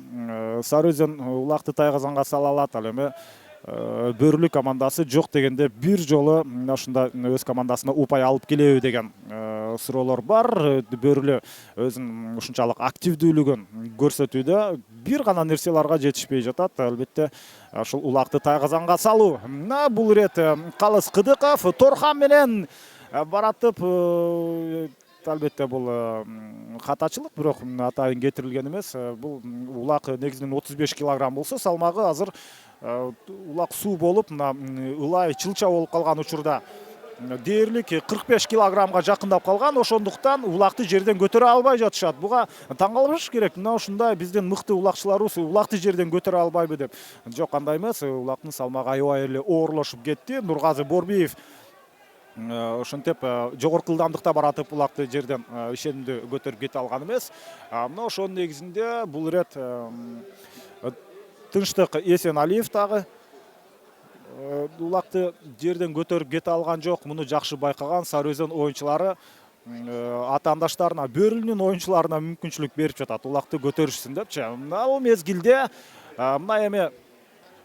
Сары Өзөн улакты Тайгазанга сала алат? Ал эми Бөрүлү командасы жок дегенде бир жолу ушунда өз командасына упай алып келеби деген суроолор бар. Бөрүлү өзүнүн ушунчалык активдүүлүгүн көрсөтүүдө бир гана нерселерге жетишпей жатат. Албетте ушул улакты Тайгазанга салуу. Мына бул ирет Калыс Кыдыков Торхан менен баратып, албетте бул катачылык, бирок атайын кетирилген эмес. Бул улак негизинен 35 килограмм болсо, салмагы азыр улак суу болуп, мына ылай чылча болуп калган учурда дээрлик 45 килограммга жакындап калган. Ошондуктан улакты жерден көтөрө албай жатышат. Буга таң калыш керек. Мына ушундай биздин мыкты улакчыларыбыз улакты жерден көтөрө албайбы деп. Жок, андай эмес. Улактын салмагы аябай эле оорлошуп кетти. Нургазы Борбиев ошентип жогорку ылдамдыкта баратып улакты жерден ишенимдүү көтөрүп кете алган эмес. Мына ошонун негизинде бул ирет Тынчтык Эсеналиев дагы улакты жерден көтөрүп кете алган жок. Муну жакшы байкаган Сары Өзөн оюнчулары атаандаштарына, Бөрүлүнүн оюнчуларына мүмкүнчүлүк берип жатат, улакты көтөрүшсүн депчи. Мына бул мезгилде мына эми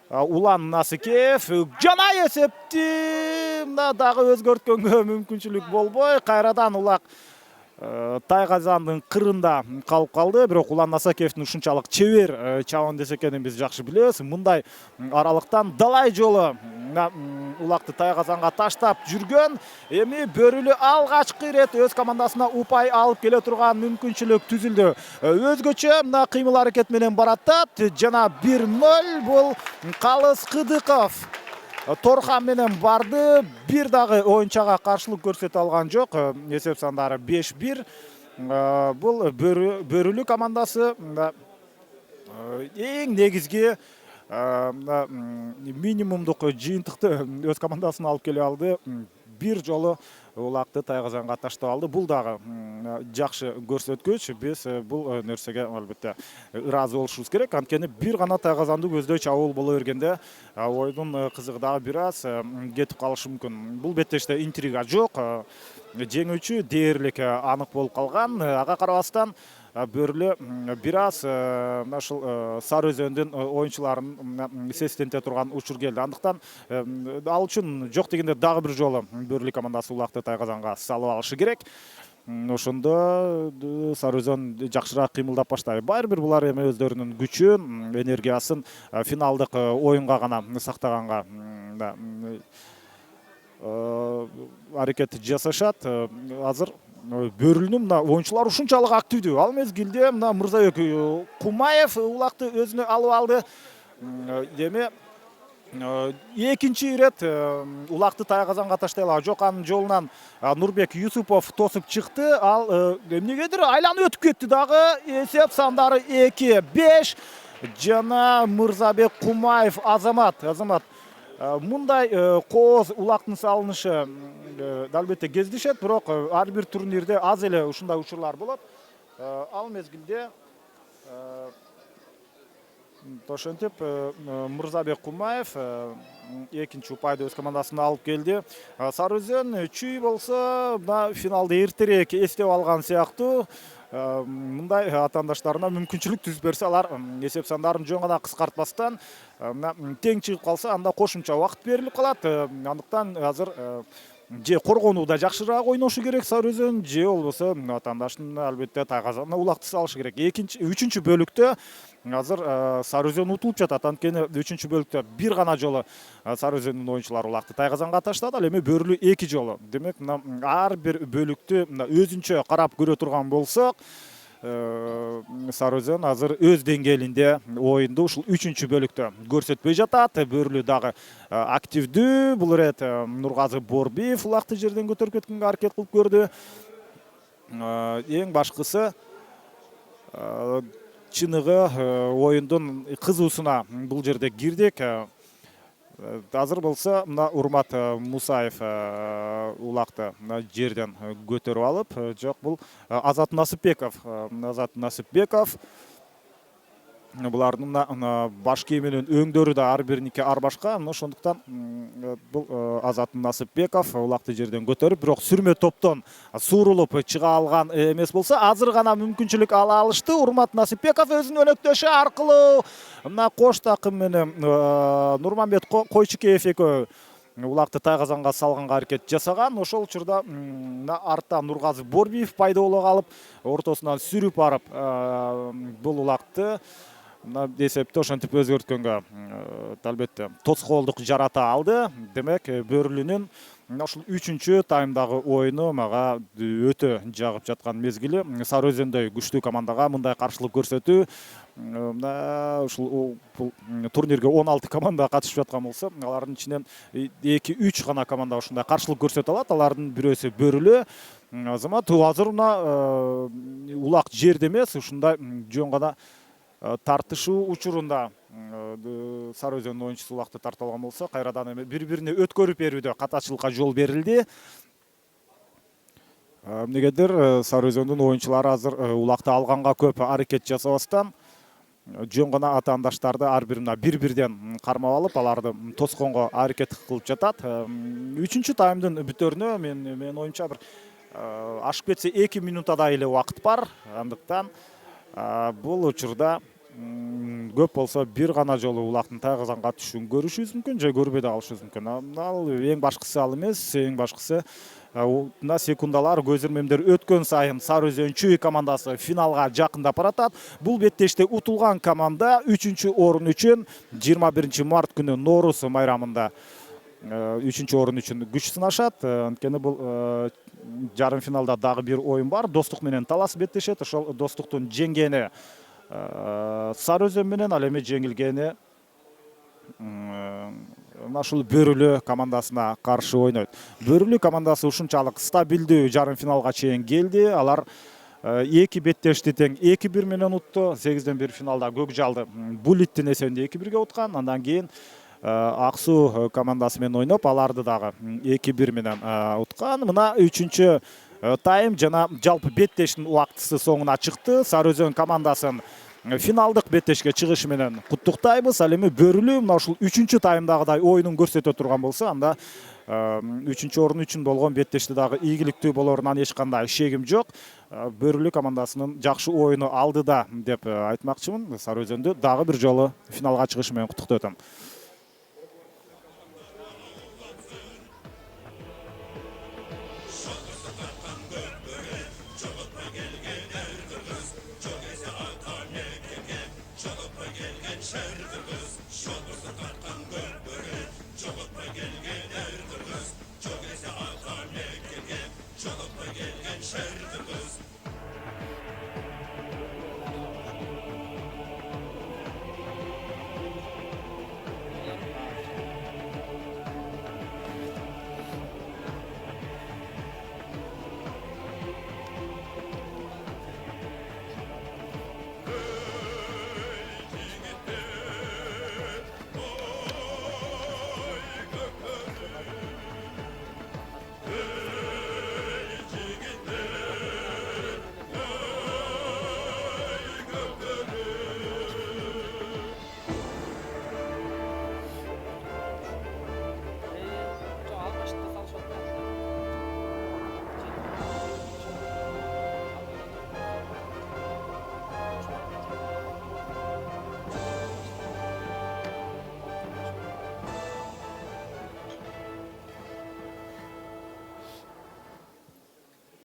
Улан Насыкеев жана эсепти мына дагы өзгөрткөнгө мүмкүнчүлүк болбой, кайрадан улак Тайгазандын кырында калып калды. Бирок Улан Насыкеевдин ушунчалык чебер чабан десе экенин биз жакшы билебиз. Мындай аралыктан далай жолу улакты Тайгазанга таштап жүргөн. Эми Бөрүлү алгачкы ирет өз командасына упай алып келе турган мүмкүнчүлүк түзүлдү. Өзгөчө мына кыймыл аракет менен баратат. Жана 1-0 бул Калыс Кыдыков Торхан менен барды. Бир дагы оюнчага каршылык көрсөтө алган жок. Эсеп сандары 5-1. Бул Бөрүлү командасы эң негизги минимумдук жыйынтыкты өз командасына алып келе алды. Бир жолу улакты Тайгазанга таштап алды. Бул дагы жакшы көрсөткүч. Биз бул нерсеге албетте ыраазы болушубуз керек. Анткени бир гана Тайгазанды көздөй чабуул боло бергенде ойдун кызыгы дагы бир аз кетип калышы мүмкүн. Бул беттеште интрига жок. Жеңүүчү дээрлик анык болуп калган. Ага карабастан Бөрүлү бир аз ушул Сары Өзөндүн оюнчуларын сестенте турган учур келди. Андыктан ал үчүн жок дегенде дагы бир жолу Бөрүлү командасы улакты Тайгазанга салып алышы керек. Ошондо Сары Өзөн жакшыраак кыймылдап баштайт. Баары бир булар эми өздөрүнүн күчүн, энергиясын финалдык оюнга гана сактаганга аракет жасашат. Азыр Бөрүлүнүн мына оюнчулары ушунчалык активдүү. Ал мезгилде мына Мырзабек Кумаев улакты өзүнө алып алды. Эми экинчи ирет улакты Тайгазанга таштай алат. Жок, анын жолунан Нурбек Юсупов тосуп чыкты. Ал эмнегедир айланып өтүп кетти дагы. Эсеп сандары 2-5. Жана Мырзабек Кумаев Азамат мындай кооз улактын салынышы албетте кездешет, бирок ар бир турнирде аз эле ушундай учурлар болот. Ал мезгилде ошентип Мырзабек Кумаев экинчи упайды өз командасына алып келди. Сары Өзөн Чүй болсо мына финалды эртерээк эстеп алган сыяктуу. Мындай атаандаштарына мүмкүнчүлүк түзүп берсе, алар эсеп сандарын жөн гана кыскартпастан тең чыгып калса, анда кошумча убакыт берилип калат. Андыктан азыр же коргонууда жакшыраак ойношу керек Сары Өзөн, же болбосо атаандаштын албетте тайгазанына улакты салышы керек. Үчүнчү бөлүктө азыр Сары Өзөн утулуп жатат. Анткени үчүнчү бөлүктө бир гана жолу Сары Өзөндүн оюнчулары улакты тайгазанга таштады, ал эми Бөрүлү 2 жолу. Демек, ар бир бөлүктү өзүнчө карап көрө турган болсок, Сары Өзөн азыр өз деңгээлинде оюнду ушул үчүнчү бөлүктө көрсөтпөй жатат. Бөрүлү дагы активдүү. Бул ирет Нургазы Борбиев улакты жерден көтөрүп кеткенге аракет кылып көрдү. Эң башкысы чыныгы оюндун кызуусуна бул жерде кирдик. Азыр болсо мына Урмат Мусаев улакты жерден көтөрүп алып, жок, бул Азат Насыпбеков. Булардын баш кийиминин өңдөрү да ар бириники ар башка. Ошондуктан бул Азат Насыпбеков улакты жерден көтөрүп, бирок сүрмө топтон суурулуп чыга алган эмес болсо, азыр гана мүмкүнчүлүк ала алышты. Урмат Насыпбеков өзүнүн өнөктөшү аркылуу мына кош такым менен Нурманбет Койчукеев экөө улакты тайгазанга салганга аракет жасаган. Ошол учурда арттан Нургазы Борбиев пайда боло калып, ортосунан сүрүп барып бул улакты эсепти ошентип өзгөрткөнгө албетте тоскоолдук жарата алды. Демек, Бөрүлүнүн ушул үчүнчү таймдагы оюну мага өтө жагып жаткан мезгили. Сары Өзөндөй күчтүү командага мындай каршылык көрсөтүү, ушул турнирге 16 команда катышып жаткан болсо, алардын ичинен 2-3 гана команда ушундай каршылык көрсөтө алат. Алардын бирөөсү Бөрүлү. Азамат азыр улак жерде эмес, ушундай жөн гана тартышуу учурунда Сары Өзөндүн оюнчусу улакты тартып алган болсо, кайрадан эми бири-бирине өткөрүп берүүдө катачылыкка жол берилди. Эмнегедир Сары Өзөндүн оюнчулары азыр улакты алганга көп аракет жасабастан, жөн гана атаандаштарды ар бир-бирден кармап алып, аларды тосконго аракет кылып жатат. Үчүнчү таймдын бүтөрүнө мен оюмча бир ашып кетсе 2 минутадай эле убакыт бар. Андыктан бул учурда көп болсо бир гана жолу улактын тайгазанга түшүүн көрүшүбүз мүмкүн, же көрбөй да калышыбыз мүмкүн. Ал эң башкысы ал эмес, эң башкысы мына секундалар, көз ирмемдер өткөн сайын Сары Өзөн Чүй командасы финалга жакындап баратат. Бул беттеште утулган команда 3-чү орун үчүн 21 март күнү Нооруз майрамында 3-чү орун үчүн күч сынашат. Анткени бул жарым финалда дагы бир оюн бар. Достук менен Талас беттешет. Ошол Достуктун жеңгени Сары Өзөн менен, ал эми жеңилгени ушул Бөрүлү командасына каршы ойнойт. Бөрүлү командасы ушунчалык стабилдүү жарым финалга чейин келди. Алар 2 беттешти тең 2-1 менен утту. 8-1 финалда Көкжалды Булиттин эсебинде 2-1 уткан. Андан кийин Ак Суу командасы менен ойноп, аларды дагы 2-1 менен уткан. Мына 3-чү тайм жана жалпы беттештин убактысы соңуна чыкты. Сары Өзөн командасын финалдык беттешке чыгышы менен куттуктайбыз. Ал эми Бөрүлү мына ушул 3-чү таймдагыдай оюнун көрсөтө турган болсо, анда 3-чү орун үчүн болгон беттешти дагы ийгиликтүү болорунан эч кандай шегим жок. Бөрүлү командасынын жакшы оюну алдыда деп айтмакчымын. Сары Өзөндү дагы бир жолу финалга чыгышы менен куттуктап өтөм.